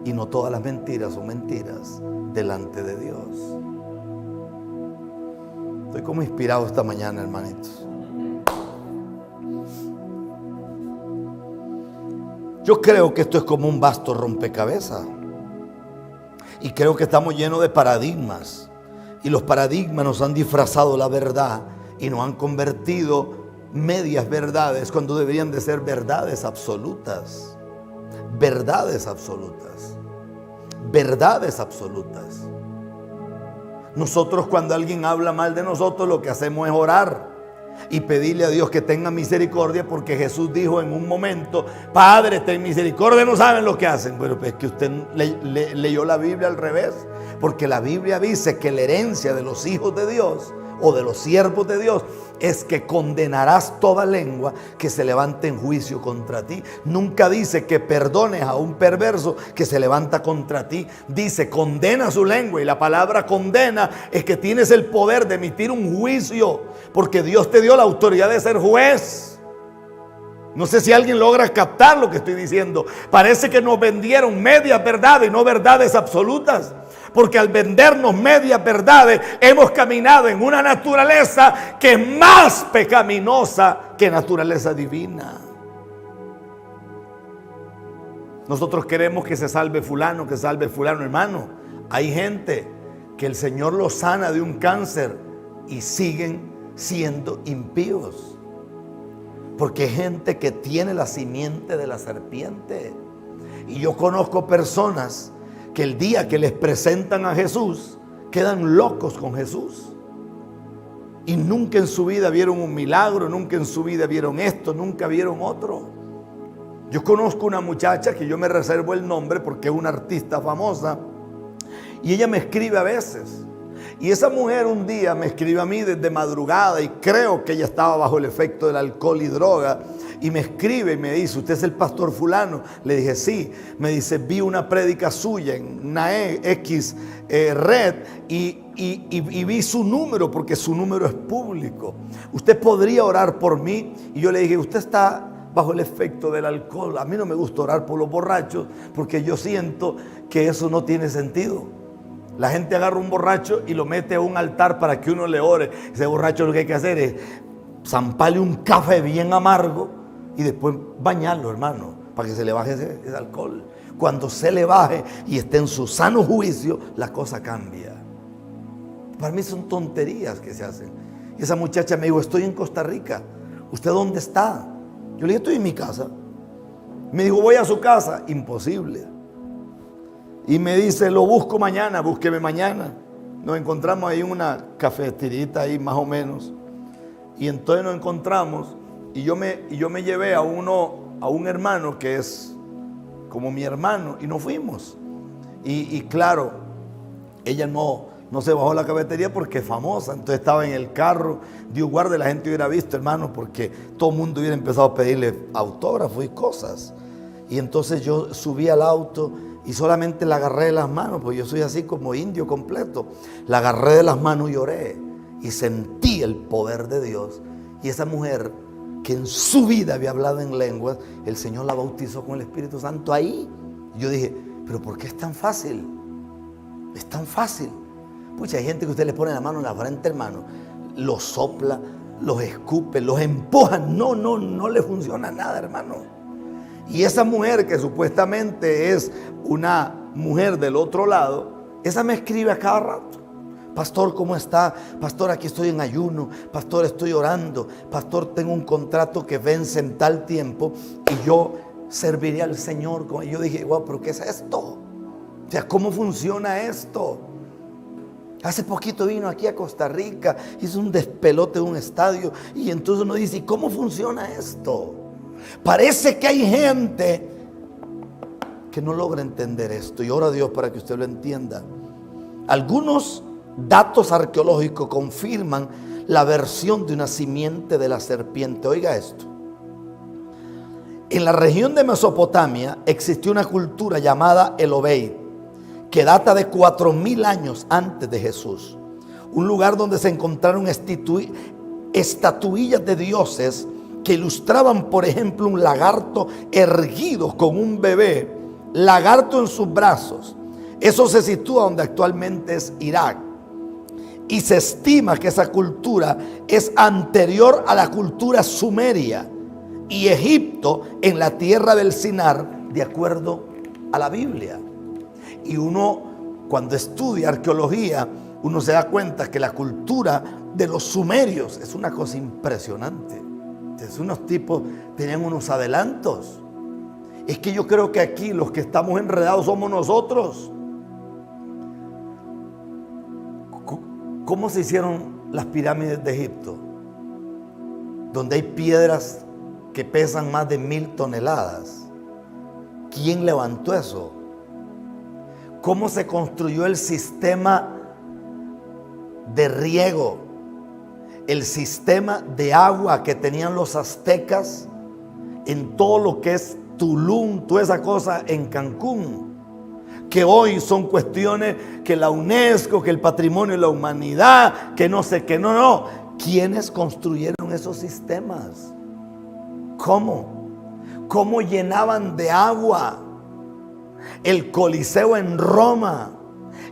y no todas las mentiras son mentiras delante de Dios. Estoy como inspirado esta mañana, hermanitos. Yo creo que esto es como un vasto rompecabezas. Y creo que estamos llenos de paradigmas. Y los paradigmas nos han disfrazado la verdad y nos han convertido medias verdades cuando deberían de ser verdades absolutas. Verdades absolutas. Verdades absolutas. Nosotros, cuando alguien habla mal de nosotros, lo que hacemos es orar y pedirle a Dios que tenga misericordia, porque Jesús dijo en un momento: Padre, ten misericordia. No saben lo que hacen. Bueno, pues es que usted leyó la Biblia al revés, porque la Biblia dice que la herencia de los hijos de Dios o de los siervos de Dios es que condenarás toda lengua que se levante en juicio contra ti. Nunca dice que perdones a un perverso que se levanta contra ti. Dice: condena su lengua. Y la palabra condena es que tienes el poder de emitir un juicio, porque Dios te dio la autoridad de ser juez. No sé si alguien logra captar lo que estoy diciendo. Parece que nos vendieron medias verdades y no verdades absolutas. Porque al vendernos medias verdades, hemos caminado en una naturaleza que es más pecaminosa que naturaleza divina. Nosotros queremos que se salve fulano, que salve fulano. Hermano, hay gente que el Señor los sana de un cáncer y siguen siendo impíos. Porque hay gente que tiene la simiente de la serpiente. Y yo conozco personas que el día que les presentan a Jesús quedan locos con Jesús y nunca en su vida vieron un milagro, nunca en su vida vieron esto, nunca vieron otro. Yo conozco una muchacha que yo me reservo el nombre porque es una artista famosa, y ella me escribe a veces, y esa mujer un día me escribe a mí desde madrugada, y creo que ella estaba bajo el efecto del alcohol y droga, y me escribe y me dice: ¿usted es el pastor fulano? Le dije: sí. Me dice: vi una prédica suya en una X red y vi su número, porque su número es público. ¿Usted podría orar por mí? Y yo le dije: usted está bajo el efecto del alcohol. A mí no me gusta orar por los borrachos, porque yo siento que eso no tiene sentido. La gente agarra un borracho y lo mete a un altar para que uno le ore. Ese borracho lo que hay que hacer es zamparle un café bien amargo y después bañarlo, hermano, para que se le baje ese alcohol. Cuando se le baje y esté en su sano juicio, la cosa cambia. Para mí son tonterías que se hacen. Y esa muchacha me dijo, estoy en Costa Rica. ¿Usted dónde está? Yo le dije, estoy en mi casa. Me dijo, voy a su casa. Imposible. Y me dice, lo busco mañana, búsqueme mañana. Nos encontramos ahí en una cafeterita ahí más o menos. Y entonces nos encontramos y yo me llevé a un hermano que es como mi hermano y nos fuimos. Y claro, ella no se bajó a la cafetería porque es famosa. Entonces estaba en el carro. Dios guarde, la gente hubiera visto, hermano, porque todo el mundo hubiera empezado a pedirle autógrafos y cosas. Y entonces yo subí al auto y solamente la agarré de las manos, porque yo soy así como indio completo. La agarré de las manos y lloré. Y sentí el poder de Dios. Y esa mujer que en su vida había hablado en lenguas, el Señor la bautizó con el Espíritu Santo ahí. Y yo dije, pero ¿por qué es tan fácil? Es tan fácil. Pucha, hay gente que usted le pone la mano en la frente, hermano, los sopla, los escupe, los empuja. No le funciona nada, hermano. Y esa mujer que supuestamente es una mujer del otro lado, esa me escribe a cada rato. Pastor, ¿cómo está? Pastor, aquí estoy en ayuno. Pastor, estoy orando. Pastor, tengo un contrato que vence en tal tiempo y yo serviré al Señor. Y yo dije, wow, ¿pero qué es esto? O sea, ¿cómo funciona esto? Hace poquito vino aquí a Costa Rica, hizo un despelote de un estadio y entonces uno dice, ¿y cómo funciona esto? Parece que hay gente que no logra entender esto y oro a Dios para que usted lo entienda. Algunos datos arqueológicos confirman la versión de una simiente de la serpiente. Oiga esto. En la región de Mesopotamia existió una cultura llamada el Obeid, que data de 4000 años antes de Jesús. Un lugar donde se encontraron estatuillas de dioses que ilustraban, por ejemplo, un lagarto erguido con un bebé, lagarto en sus brazos. Eso se sitúa donde actualmente es Irak. Y se estima que esa cultura es anterior a la cultura sumeria y Egipto en la tierra del Sinar, de acuerdo a la Biblia. Y uno, cuando estudia arqueología, uno se da cuenta que la cultura de los sumerios es una cosa impresionante. Entonces, unos tipos tenían unos adelantos. Es que yo creo que aquí los que estamos enredados somos nosotros. ¿Cómo se hicieron las pirámides de Egipto? Donde hay piedras que pesan más de 1000 toneladas. ¿Quién levantó eso? ¿Cómo se construyó el sistema de riego? El sistema de agua que tenían los aztecas en todo lo que es Tulum, toda esa cosa en Cancún. Que hoy son cuestiones que la UNESCO, que el patrimonio de la humanidad, que no sé qué, no. ¿Quiénes construyeron esos sistemas? ¿Cómo? ¿Cómo llenaban de agua el Coliseo en Roma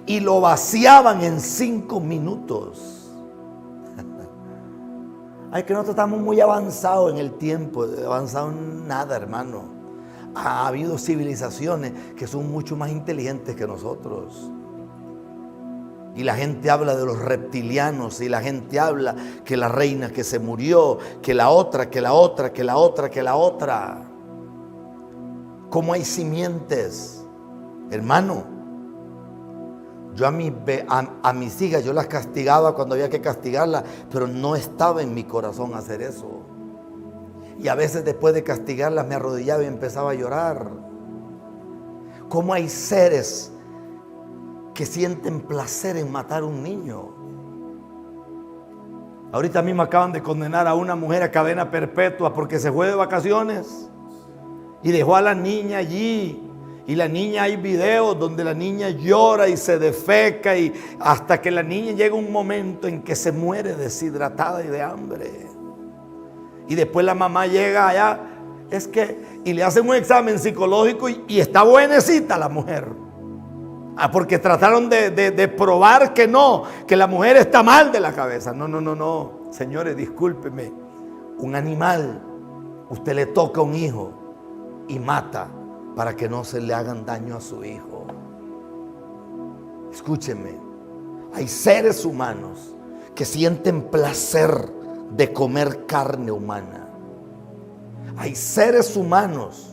y lo vaciaban en 5 minutos? Ay, que nosotros estamos muy avanzados en el tiempo, avanzados en nada, hermano. Ha habido civilizaciones que son mucho más inteligentes que nosotros. Y la gente habla de los reptilianos, y la gente habla que la reina que se murió, que la otra. ¿Cómo hay simientes? Hermano, yo a mis hijas yo las castigaba cuando había que castigarlas, pero no estaba en mi corazón hacer eso. Y a veces después de castigarlas me arrodillaba y empezaba a llorar. ¿Cómo hay seres que sienten placer en matar a un niño? Ahorita mismo acaban de condenar a una mujer a cadena perpetua porque se fue de vacaciones y dejó a la niña allí. Y la niña, hay videos donde la niña llora y se defeca y hasta que la niña llega un momento en que se muere deshidratada y de hambre. Y después la mamá llega allá, y le hacen un examen psicológico y está buenecita la mujer. Porque trataron de probar que no, que la mujer está mal de la cabeza. No. Señores, discúlpeme. Un animal, usted le toca a un hijo y mata. para que no se le hagan daño a su hijo. Escúcheme, hay seres humanos que sienten placer de comer carne humana. Hay seres humanos.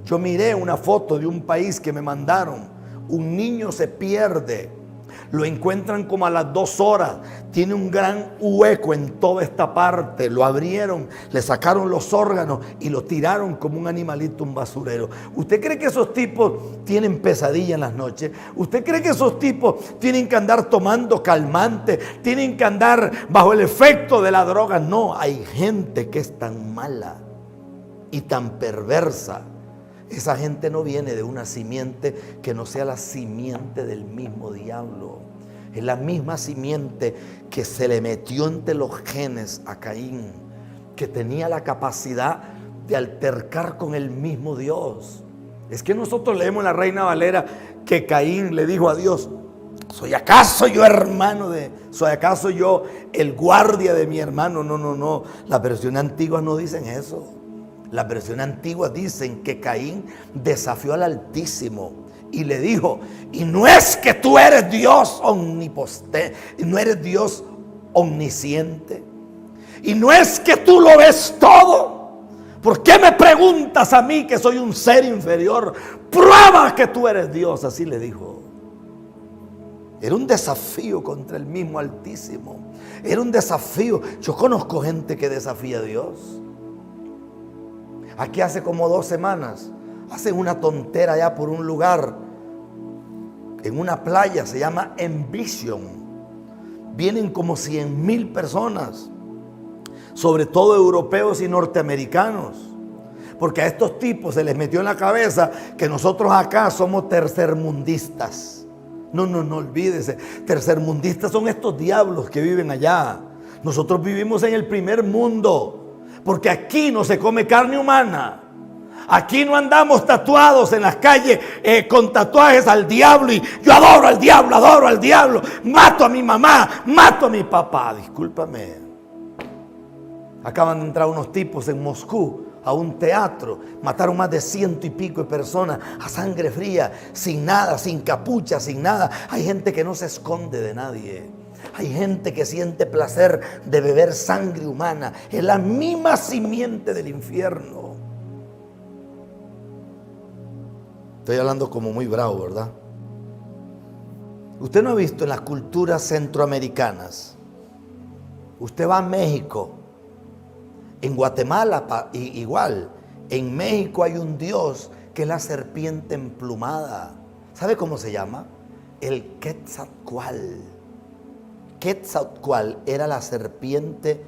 Yo miré una foto de un país que me mandaron. Un niño se pierde. Lo encuentran como a las 2 horas. Tiene un gran hueco en toda esta parte. Lo abrieron, le sacaron los órganos y lo tiraron como un animalito, un basurero. ¿Usted cree que esos tipos tienen pesadilla en las noches? ¿Usted cree que esos tipos tienen que andar tomando calmantes? ¿Tienen que andar bajo el efecto de la droga? No, hay gente que es tan mala y tan perversa. Esa gente no viene de una simiente que no sea la simiente del mismo diablo. Es la misma simiente que se le metió entre los genes a Caín, que tenía la capacidad de altercar con el mismo Dios. Es que nosotros leemos en la Reina Valera que Caín le dijo a Dios: ¿soy acaso yo hermano de? ¿Soy acaso yo el guardia de mi hermano? No. Las versiones antiguas no dicen eso. Las versiones antiguas dicen que Caín desafió al Altísimo y le dijo: y no es que tú eres Dios omnipotente, no eres Dios omnisciente, y no es que tú lo ves todo. ¿Por qué me preguntas a mí, que soy un ser inferior? Prueba que tú eres Dios. Así le dijo. Era un desafío contra el mismo Altísimo. Era un desafío. Yo conozco gente que desafía a Dios. Aquí hace como 2 semanas hacen una tontera allá por un lugar, en una playa, se llama Envision. Vienen como 100,000 personas, sobre todo europeos y norteamericanos, porque a estos tipos se les metió en la cabeza que nosotros acá somos tercermundistas. No, olvídese. Tercermundistas son estos diablos que viven allá. Nosotros vivimos en el primer mundo. Porque aquí no se come carne humana. Aquí no andamos tatuados en las calles con tatuajes al diablo. Y yo adoro al diablo. Mato a mi mamá, mato a mi papá. Discúlpame. Acaban de entrar unos tipos en Moscú a un teatro. Mataron más de 100 y pico de personas a sangre fría, sin nada, sin capucha, sin nada. Hay gente que no se esconde de nadie. Hay gente que siente placer de beber sangre humana. Es la misma simiente del infierno. Estoy hablando como muy bravo, ¿verdad? Usted no ha visto en las culturas centroamericanas. Usted va a México, en Guatemala igual. En México hay un dios que es la serpiente emplumada. ¿Sabe cómo se llama? El Quetzalcóatl. Quetzalcóatl era la serpiente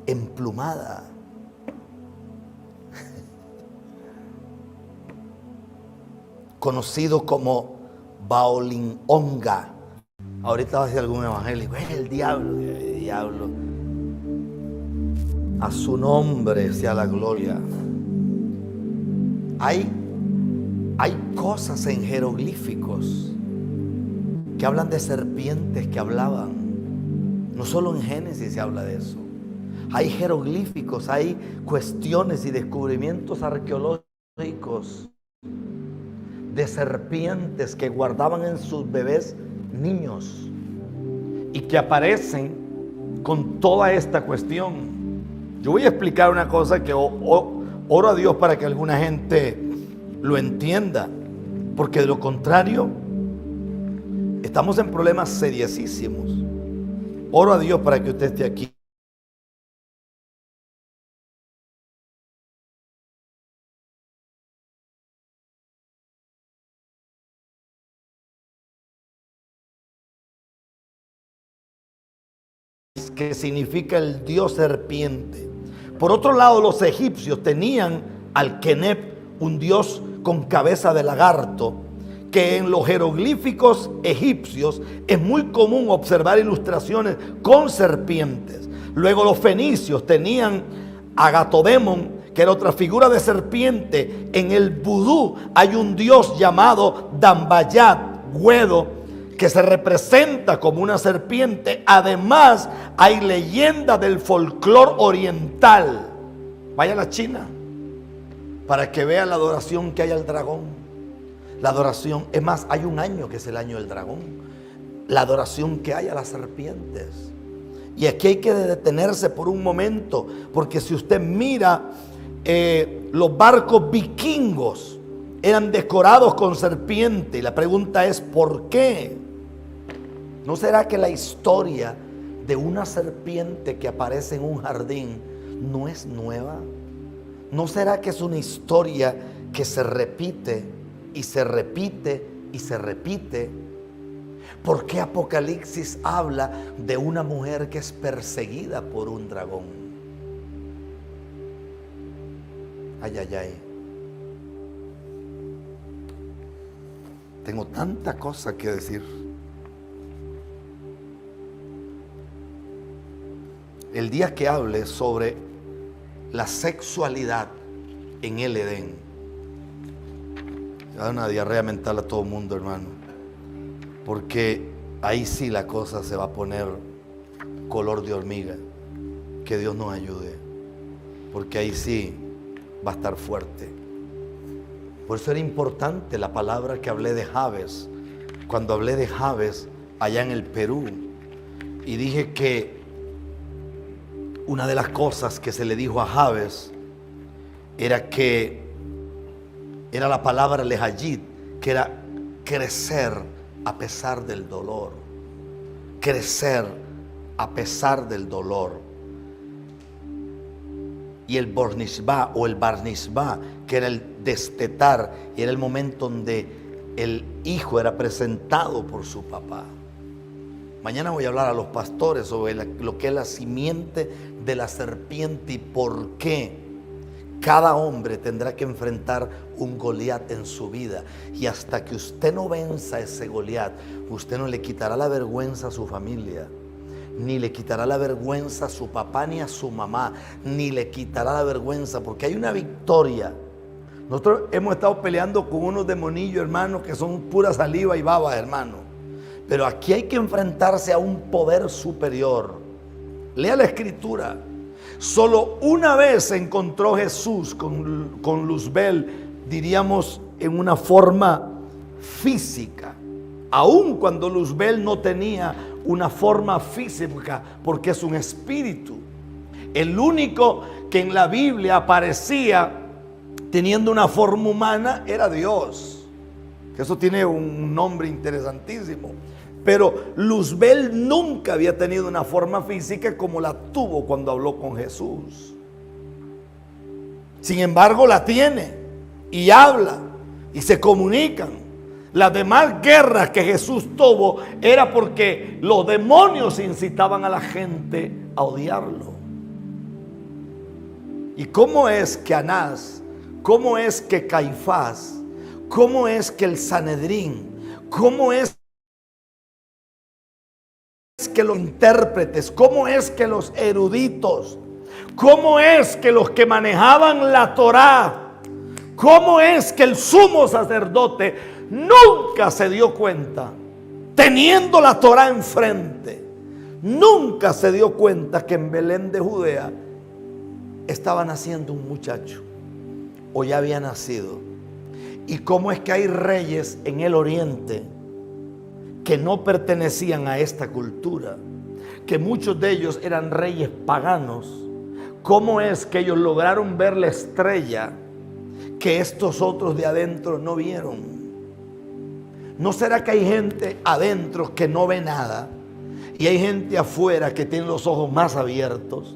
emplumada. Conocido como Baolinonga. Ahorita va a decir algún evangélico: es el diablo. El diablo. A su nombre sea la gloria. Hay cosas en jeroglíficos que hablan de serpientes que hablaban. No solo en Génesis se habla de eso. Hay jeroglíficos, hay cuestiones y descubrimientos arqueológicos de serpientes que guardaban en sus bebés niños y que aparecen con toda esta cuestión. Yo voy a explicar una cosa que oro a Dios para que alguna gente lo entienda, porque de lo contrario estamos en problemas seriosísimos. Oro a Dios para que usted esté aquí. Que significa el dios serpiente. Por otro lado, los egipcios tenían al Kenep, un dios con cabeza de lagarto, que en los jeroglíficos egipcios es muy común observar ilustraciones con serpientes. Luego los fenicios tenían a Gatodemon, que era otra figura de serpiente. En el vudú hay un dios llamado Dambayat, Güedo, que se representa como una serpiente. Además, hay leyendas del folclore oriental. Vaya a la China. para que vea la adoración que hay al dragón. La adoración, es más, hay un año que es el año del dragón. La adoración que hay a las serpientes. Y aquí hay que detenerse por un momento, porque si usted mira, los barcos vikingos eran decorados con serpiente. Y la pregunta es, ¿por qué? ¿No será que la historia de una serpiente que aparece en un jardín no es nueva? ¿No será que es una historia que se repite y se repite y se repite? ¿Por qué Apocalipsis habla de una mujer que es perseguida por un dragón? Ay, ay, ay. Tengo tanta cosa que decir. El día que hable sobre la sexualidad en el Edén, da una diarrea mental a todo el mundo, hermano, porque ahí sí la cosa se va a poner color de hormiga. Que Dios nos ayude, porque ahí sí va a estar fuerte. Por eso era importante la palabra que hablé de Jabes, cuando hablé de Jabes allá en el Perú, y dije que una de las cosas que se le dijo a Jabes era que era la palabra lehayit, que era crecer a pesar del dolor. Crecer a pesar del dolor. Y el bornishba o el barnishba, que era el destetar, era el momento donde el hijo era presentado por su papá. Mañana voy a hablar a los pastores sobre lo que es la simiente de la serpiente y por qué cada hombre tendrá que enfrentar un Goliat en su vida. Y hasta que usted no venza ese Goliat, usted no le quitará la vergüenza a su familia, ni le quitará la vergüenza a su papá ni a su mamá, ni le quitará la vergüenza, porque hay una victoria. Nosotros hemos estado peleando con unos demonillos, hermanos, que son pura saliva y baba, hermano. Pero aquí hay que enfrentarse a un poder superior. Lea la escritura. Solo una vez se encontró Jesús con Luzbel, diríamos, en una forma física. Aun cuando Luzbel no tenía una forma física, porque es un espíritu. El único que en la Biblia aparecía teniendo una forma humana era Dios. Que eso tiene un nombre interesantísimo. Pero Luzbel nunca había tenido una forma física como la tuvo cuando habló con Jesús. Sin embargo, la tiene y habla y se comunican. Las demás guerras que Jesús tuvo era porque los demonios incitaban a la gente a odiarlo. ¿Y cómo es que Anás, cómo es que Caifás, cómo es que el Sanedrín, cómo es que los intérpretes, cómo es que los eruditos, cómo es que los que manejaban la Torá, cómo es que el sumo sacerdote nunca se dio cuenta, teniendo la Torá enfrente, nunca se dio cuenta que en Belén de Judea estaba naciendo un muchacho, o ya había nacido? Y cómo es que hay reyes en el oriente que no pertenecían a esta cultura, que muchos de ellos eran reyes paganos. ¿Cómo es que ellos lograron ver la estrella que estos otros de adentro no vieron? ¿No será que hay gente adentro que no ve nada y hay gente afuera que tiene los ojos más abiertos?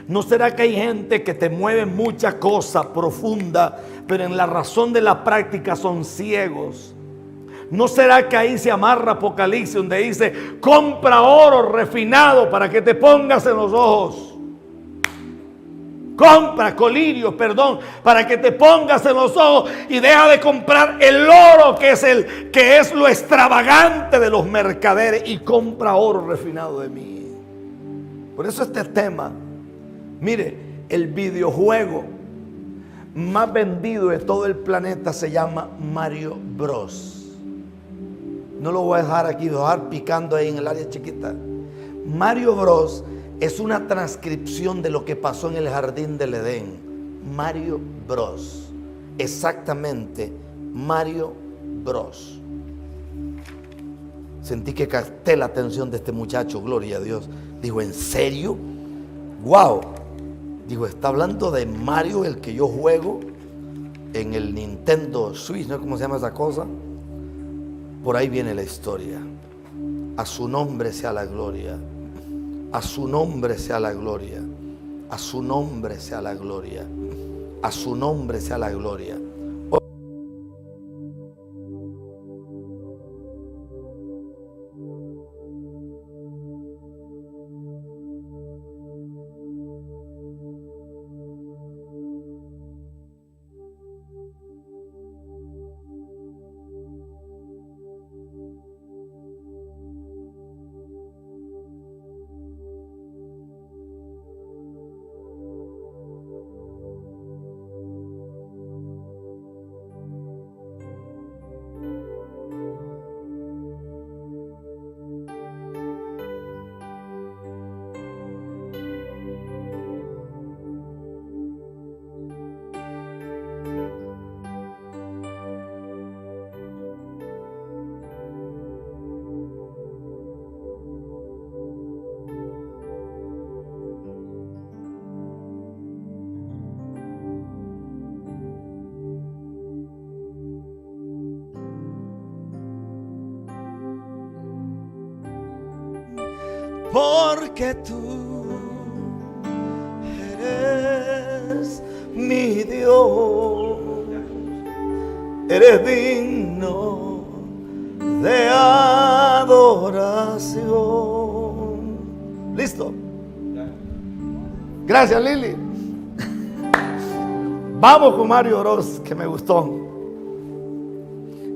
¿No será que hay gente que te mueve mucha cosa profunda, pero en la razón de la práctica son ciegos? ¿No será que ahí se amarra Apocalipsis, donde dice: compra oro refinado para que te pongas en los ojos? Compra colirio, para que te pongas en los ojos, y deja de comprar el oro que es lo extravagante de los mercaderes, y compra oro refinado de mí. Por eso este tema, mire, el videojuego más vendido de todo el planeta se llama Mario Bros. No lo voy a dejar aquí, voy a dejar picando ahí en el área chiquita. Mario Bros es una transcripción de lo que pasó en el jardín del Edén. Mario Bros. exactamente Mario Bros. Sentí que capté la atención de este muchacho, gloria a Dios. Dijo, ¿en serio? ¡Wow! Dijo, está hablando de Mario, el que yo juego en el Nintendo Switch, ¿no? ¿Cómo se llama esa cosa? Por ahí viene la historia. A su nombre sea la gloria. A su nombre sea la gloria. A su nombre sea la gloria. A su nombre sea la gloria. Porque tú eres mi Dios, eres digno de adoración. ¿Listo? Gracias, Lili. Vamos con Mario Bros, que me gustó.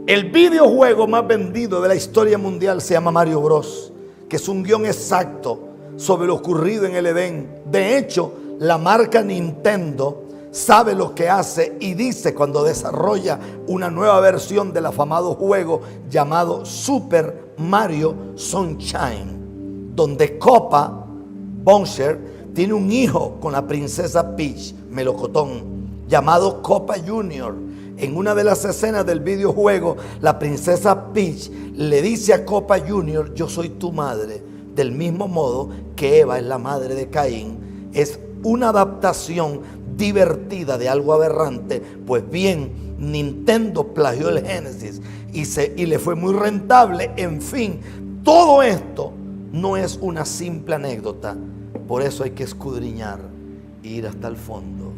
El videojuego más vendido de la historia mundial se llama Mario Bros, que es un guión exacto sobre lo ocurrido en el Edén. De hecho, la marca Nintendo sabe lo que hace y dice cuando desarrolla una nueva versión del afamado juego llamado Super Mario Sunshine, donde Koopa Bowser tiene un hijo con la princesa Peach, melocotón, llamado Koopa Jr. En una de las escenas del videojuego, la princesa Peach le dice a Koopa Jr., yo soy tu madre, del mismo modo que Eva es la madre de Caín. Es una adaptación divertida de algo aberrante. Pues bien, Nintendo plagió el Génesis y le fue muy rentable. En fin, todo esto no es una simple anécdota. Por eso hay que escudriñar e ir hasta el fondo.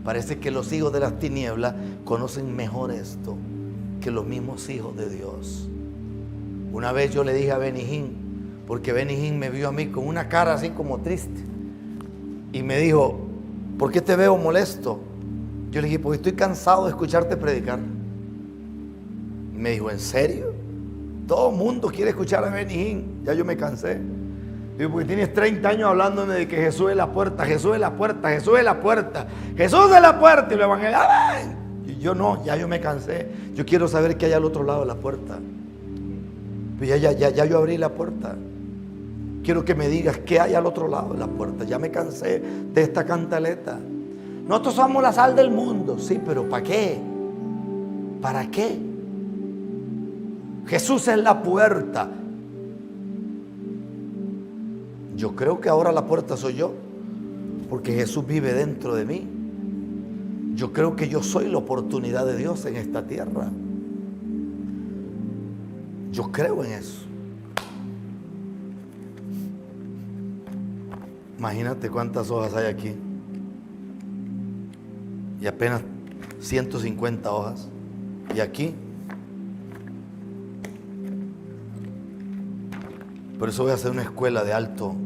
Parece que los hijos de las tinieblas conocen mejor esto que los mismos hijos de Dios. Una vez yo le dije a Benny Hinn, porque Benny Hinn me vio a mí con una cara así como triste, y me dijo, ¿por qué te veo molesto? Yo le dije, porque estoy cansado de escucharte predicar. Y me dijo, ¿en serio? Todo el mundo quiere escuchar a Benny Hinn, ya yo me cansé. Digo, porque tienes 30 años hablándome de que Jesús es la puerta, Jesús es la puerta, Jesús es la puerta, Jesús es la puerta, y el evangelio, ¡ay! Y yo no, ya yo me cansé. Yo quiero saber qué hay al otro lado de la puerta. Pues ya yo abrí la puerta. Quiero que me digas qué hay al otro lado de la puerta. Ya me cansé de esta cantaleta. Nosotros somos la sal del mundo. Sí, pero ¿para qué? ¿Para qué? Jesús es la puerta. Yo creo que ahora la puerta soy yo, porque Jesús vive dentro de mí. Yo creo que yo soy la oportunidad de Dios en esta tierra. Yo creo en eso. Imagínate cuántas hojas hay aquí. Y apenas 150 hojas. Y aquí. Por eso voy a hacer una escuela de alto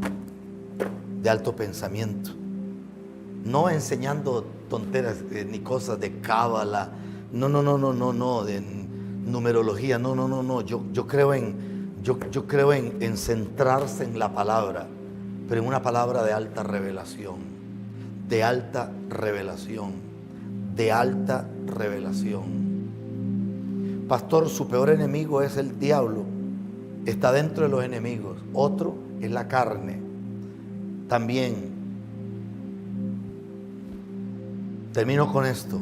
pensamiento. No enseñando tonteras ni cosas de cábala. No, de numerología. No. Yo creo en centrarse en la palabra, pero en una palabra de alta revelación. De alta revelación. De alta revelación. Pastor, su peor enemigo es el diablo. Está dentro de los enemigos. Otro es la carne. También, termino con esto.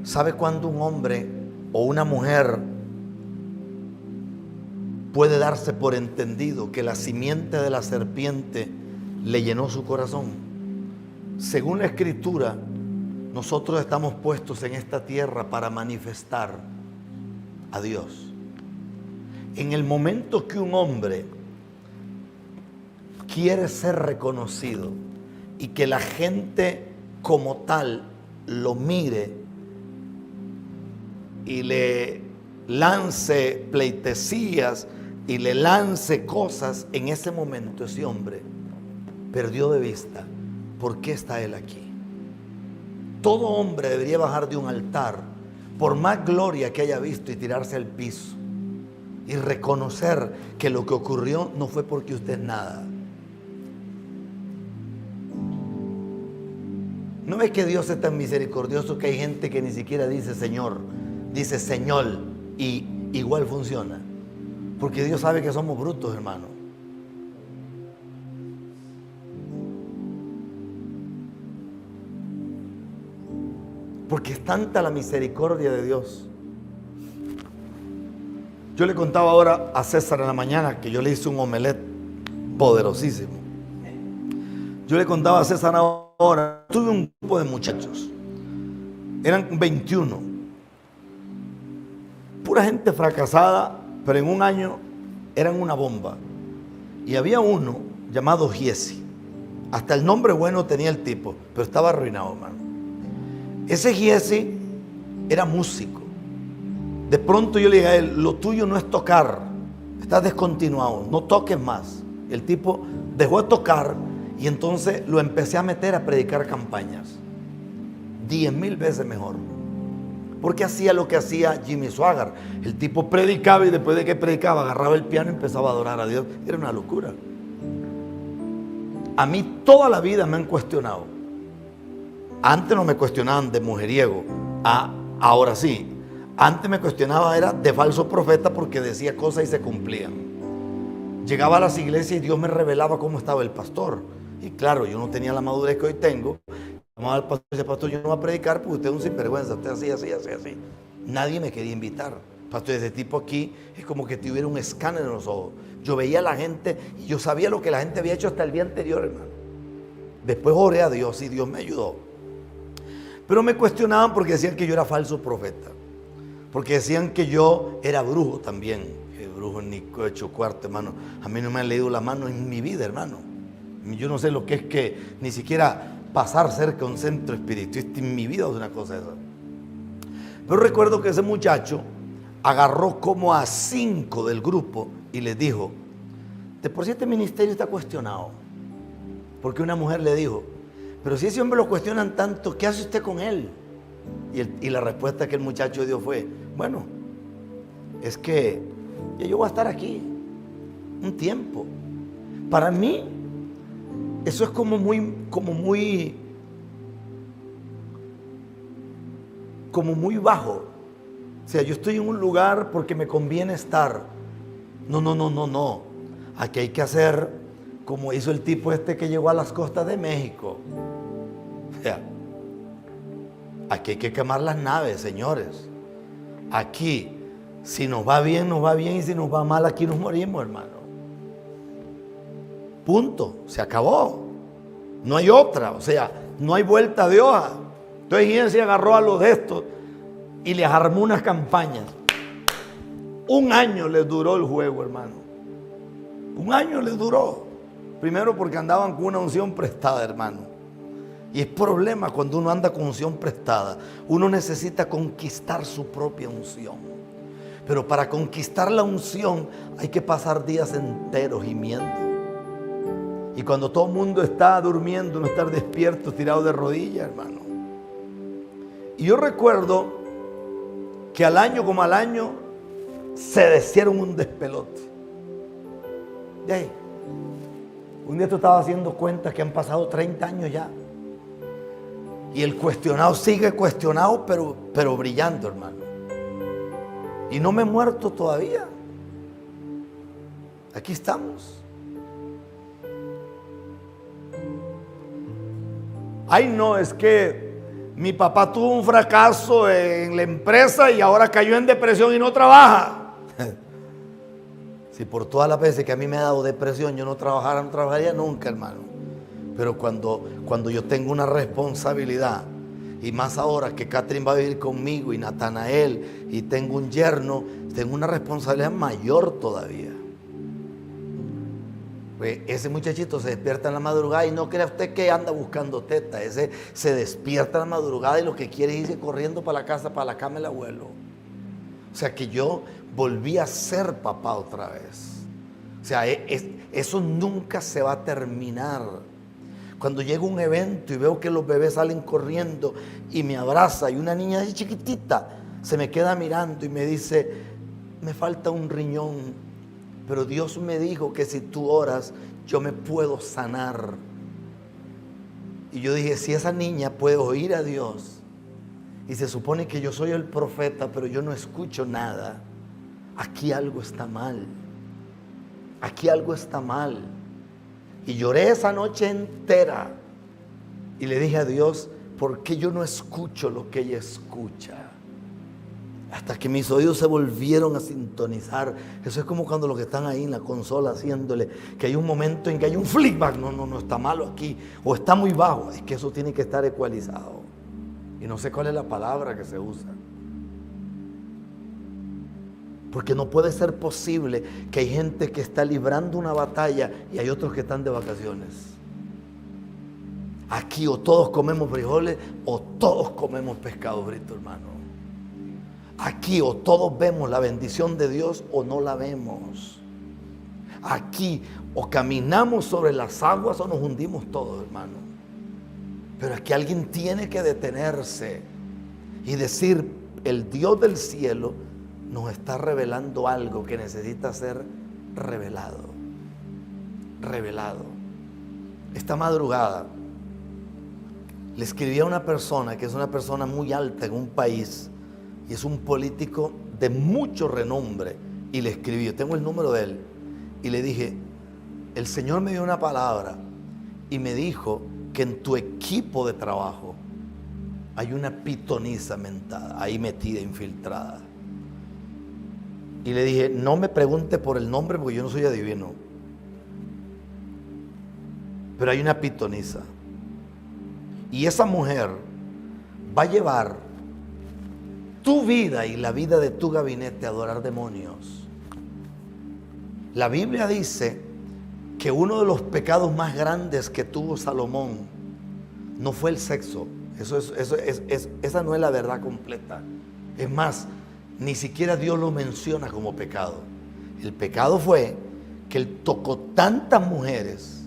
¿Sabe cuándo un hombre o una mujer puede darse por entendido que la simiente de la serpiente le llenó su corazón? Según la Escritura, nosotros estamos puestos en esta tierra para manifestar a Dios. En el momento que un hombre quiere ser reconocido y que la gente como tal lo mire y le lance pleitesías y le lance cosas, en ese momento ese hombre perdió de vista por qué está él aquí. Todo hombre debería bajar de un altar, por más gloria que haya visto, y tirarse al piso y reconocer que lo que ocurrió no fue porque usted es nada. ¿No ves que Dios es tan misericordioso que hay gente que ni siquiera dice Señor, dice Señor, y igual funciona? Porque Dios sabe que somos brutos, hermano. Porque es tanta la misericordia de Dios. Yo le contaba ahora a César en la mañana que yo le hice un omelette poderosísimo. Yo le contaba a César ahora, tuve un grupo de muchachos, eran 21, pura gente fracasada, pero en un año eran una bomba. Y había uno llamado Giesi, hasta el nombre bueno tenía el tipo, pero estaba arruinado, hermano. Ese Giesi era músico. De pronto yo le dije a él, lo tuyo no es tocar, estás descontinuado, no toques más. El tipo dejó de tocar y entonces lo empecé a meter a predicar campañas. 10,000 veces mejor. Porque hacía lo que hacía Jimmy Swaggart. El tipo predicaba y después de que predicaba agarraba el piano y empezaba a adorar a Dios. Era una locura. A mí toda la vida me han cuestionado. Antes no me cuestionaban de mujeriego. Ahora sí. Antes me cuestionaba era de falso profeta porque decía cosas y se cumplían. Llegaba a las iglesias y Dios me revelaba cómo estaba el pastor. Y claro, yo no tenía la madurez que hoy tengo. Llamaba al pastor y decía, pastor, yo no voy a predicar porque usted es un sinvergüenza, usted así. Nadie me quería invitar. Pastor, ese tipo aquí es como que tuviera un escáner en los ojos. Yo veía a la gente y yo sabía lo que la gente había hecho hasta el día anterior, hermano. Después oré a Dios y Dios me ayudó. Pero me cuestionaban porque decían que yo era falso profeta. Porque decían que yo era brujo también. Brujo ni hecho cuarto, hermano. A mí no me han leído la mano en mi vida, hermano. Yo no sé lo que es que ni siquiera pasar cerca de un centro espiritista en mi vida es una cosa esa. Pero recuerdo que ese muchacho agarró como a 5 del grupo y les dijo, de por sí este ministerio está cuestionado. Porque una mujer le dijo, pero si ese hombre lo cuestionan tanto, ¿qué hace usted con él? Y la respuesta que el muchacho dio fue, bueno, es que yo voy a estar aquí un tiempo. Para mí, eso es como muy bajo. O sea, yo estoy en un lugar porque me conviene estar. No. Aquí hay que hacer como hizo el tipo este que llegó a las costas de México. O sea, aquí hay que quemar las naves, señores. Aquí, si nos va bien, nos va bien, y si nos va mal, aquí nos morimos, hermano. Punto, se acabó. No hay otra, o sea, no hay vuelta de hoja. Entonces Giesi se agarró a los de estos y les armó unas campañas. 1 año les duró el juego, hermano. 1 año les duró. Primero porque andaban con una unción prestada, hermano. Y es problema cuando uno anda con unción prestada. Uno necesita conquistar su propia unción. Pero para conquistar la unción hay que pasar días enteros gimiendo. Y cuando todo el mundo está durmiendo, no estar despierto, tirado de rodillas, hermano. Y yo recuerdo que al año como al año se deshicieron un despelote. De ahí. Un día tú estabas haciendo cuentas que han pasado 30 años ya. Y el cuestionado sigue cuestionado, pero brillando, hermano. Y no me he muerto todavía. Aquí estamos. Ay, no, es que Mi papá tuvo un fracaso en la empresa y ahora cayó en depresión y no trabaja. Si por todas las veces que a mí me ha dado depresión yo no trabajara, no trabajaría nunca, hermano. Pero cuando yo tengo una responsabilidad, y más ahora que Catherine va a vivir conmigo y Natanael, y tengo un yerno, tengo una responsabilidad mayor todavía. Pues ese muchachito se despierta en la madrugada y no crea usted que anda buscando teta. Ese se despierta en la madrugada y lo que quiere es irse corriendo para la casa, para la cama del abuelo. O sea que yo volví a ser papá otra vez. O sea, eso nunca se va a terminar. Cuando llego a un evento y veo que los bebés salen corriendo y me abraza, y una niña así chiquitita se me queda mirando y me dice, me falta un riñón, pero Dios me dijo que si tú oras yo me puedo sanar. Y yo dije, si esa niña puede oír a Dios, y se supone que yo soy el profeta, pero yo no escucho nada, aquí algo está mal. Aquí algo está mal. Y lloré esa noche entera y le dije a Dios, ¿por qué yo no escucho lo que ella escucha? Hasta que mis oídos se volvieron a sintonizar. Eso es como cuando los que están ahí en la consola haciéndole, que hay un momento en que hay un flickback. No está malo aquí, o está muy bajo. Es que eso tiene que estar ecualizado. Y no sé cuál es la palabra que se usa. Porque no puede ser posible que hay gente que está librando una batalla y hay otros que están de vacaciones. Aquí o todos comemos frijoles o todos comemos pescado frito, hermano. Aquí o todos vemos la bendición de Dios o no la vemos. Aquí o caminamos sobre las aguas o nos hundimos todos, hermano. Pero aquí alguien tiene que detenerse y decir, el Dios del cielo nos está revelando algo que necesita ser revelado. Revelado. Esta madrugada le escribí a una persona que es una persona muy alta en un país y es un político de mucho renombre, y le escribí, yo tengo el número de él, y le dije, el Señor me dio una palabra y me dijo que en tu equipo de trabajo hay una pitonisa mentada, ahí metida, infiltrada. Y le dije, no me pregunte por el nombre porque yo no soy adivino, pero hay una pitonisa. Y esa mujer va a llevar tu vida y la vida de tu gabinete a adorar demonios. La Biblia dice que uno de los pecados más grandes que tuvo Salomón no fue el sexo. Esa no es la verdad completa. Es más, ni siquiera Dios lo menciona como pecado. El pecado fue que él tocó tantas mujeres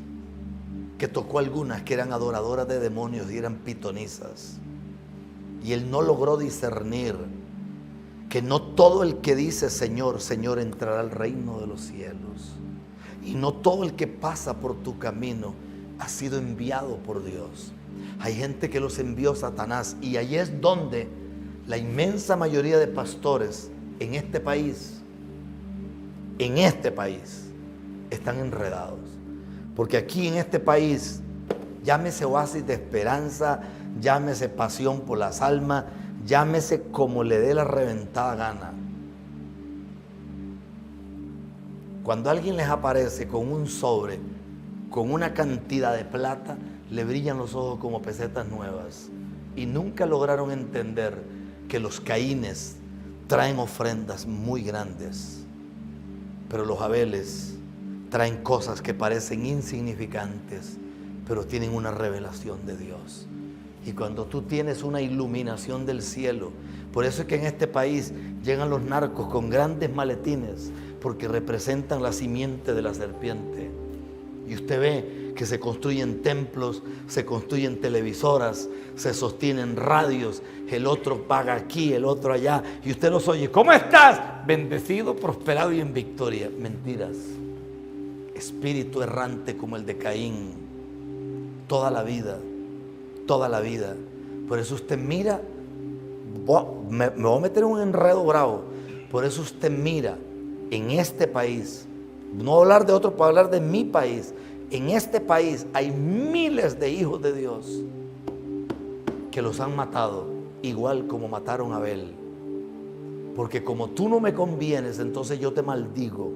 que tocó algunas que eran adoradoras de demonios y eran pitonisas. Y él no logró discernir que no todo el que dice Señor, Señor entrará al reino de los cielos. Y no todo el que pasa por tu camino ha sido enviado por Dios. Hay gente que los envió Satanás, y ahí es donde la inmensa mayoría de pastores en este país están enredados. Porque aquí en este país, llámese oasis de esperanza, llámese pasión por las almas, llámese como le dé la reventada gana. Cuando alguien les aparece con un sobre, con una cantidad de plata, le brillan los ojos como pesetas nuevas. Y nunca lograron entender que los caínes traen ofrendas muy grandes, pero los abeles traen cosas que parecen insignificantes, pero tienen una revelación de Dios. Y cuando tú tienes una iluminación del cielo, por eso es que en este país llegan los narcos con grandes maletines, porque representan la simiente de la serpiente. Y usted ve que se construyen templos, se construyen televisoras, se sostienen radios, el otro paga aquí, el otro allá, y usted los oye, ¿cómo estás? Bendecido, prosperado y en victoria. Mentiras. Espíritu errante como el de Caín, toda la vida. Por eso usted mira, me voy a meter en un enredo bravo. Por eso usted mira en este país, no voy a hablar de otro, para hablar de mi país. En este país hay miles de hijos de Dios que los han matado, igual como mataron a Abel. Porque como tú no me convienes, entonces yo te maldigo.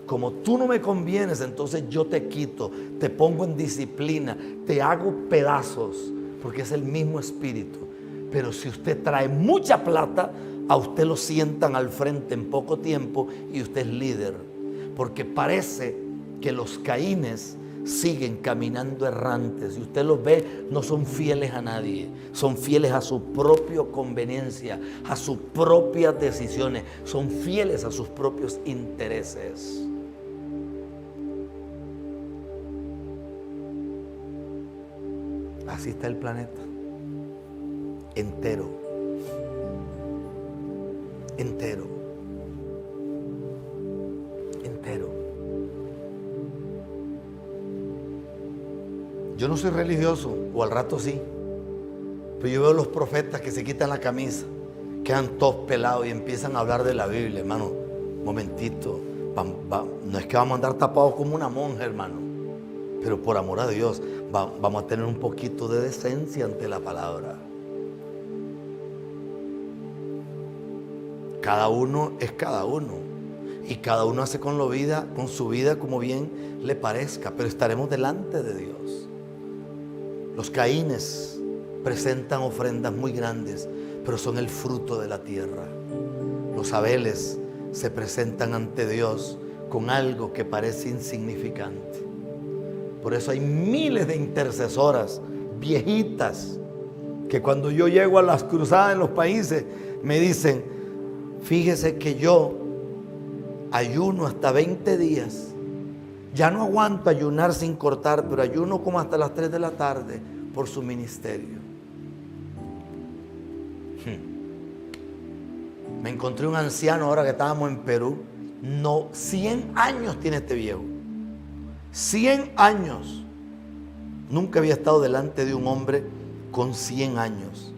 Como tú no me convienes, entonces yo te quito, te pongo en disciplina, te hago pedazos, porque es el mismo espíritu. Pero si usted trae mucha plata, a usted lo sientan al frente en poco tiempo y usted es líder. Porque parece que los Caínes siguen caminando errantes y usted los ve, no son fieles a nadie, son fieles a su propia conveniencia, a sus propias decisiones, son fieles a sus propios intereses. Así está el planeta, entero, entero, entero. Yo no soy religioso, o al rato sí, pero yo veo los profetas que se quitan la camisa, quedan todos pelados y empiezan a hablar de la Biblia. Hermano, momentito, no es que vamos a andar tapados como una monja, hermano, pero por amor a Dios, vamos a tener un poquito de decencia ante la palabra. Cada uno es cada uno, y cada uno hace con su vida como bien le parezca, pero estaremos delante de Dios. Los Caínes presentan ofrendas muy grandes, pero son el fruto de la tierra. Los Abeles se presentan ante Dios con algo que parece insignificante. Por eso hay miles de intercesoras viejitas que cuando yo llego a las cruzadas en los países me dicen: fíjese que yo ayuno hasta 20 días. Ya no aguanto ayunar sin cortar, pero ayuno como hasta las 3 de la tarde por su ministerio. Me encontré un anciano ahora que estábamos en Perú. 100 años tiene este viejo. 100 años. Nunca había estado delante de un hombre con 100 años.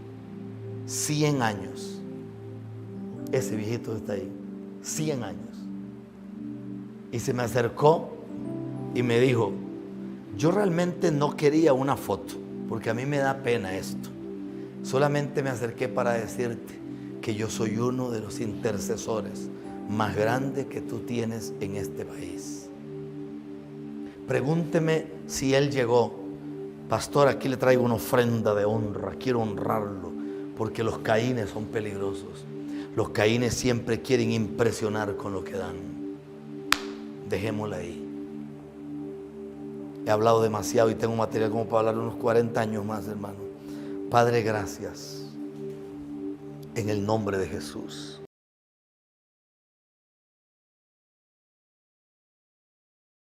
100 años. Ese viejito está ahí. 100 años. Y se me acercó y me dijo: yo realmente no quería una foto, porque a mí me da pena esto. Solamente me acerqué para decirte que yo soy uno de los intercesores más grandes que tú tienes en este país. Pregúnteme si él llegó: pastor, aquí le traigo una ofrenda de honra, quiero honrarlo, porque los Caínes son peligrosos. Los Caínes siempre quieren impresionar con lo que dan. Dejémosla ahí. He hablado demasiado y tengo material como para hablar unos 40 años más, hermano. Padre, gracias en el nombre de Jesús.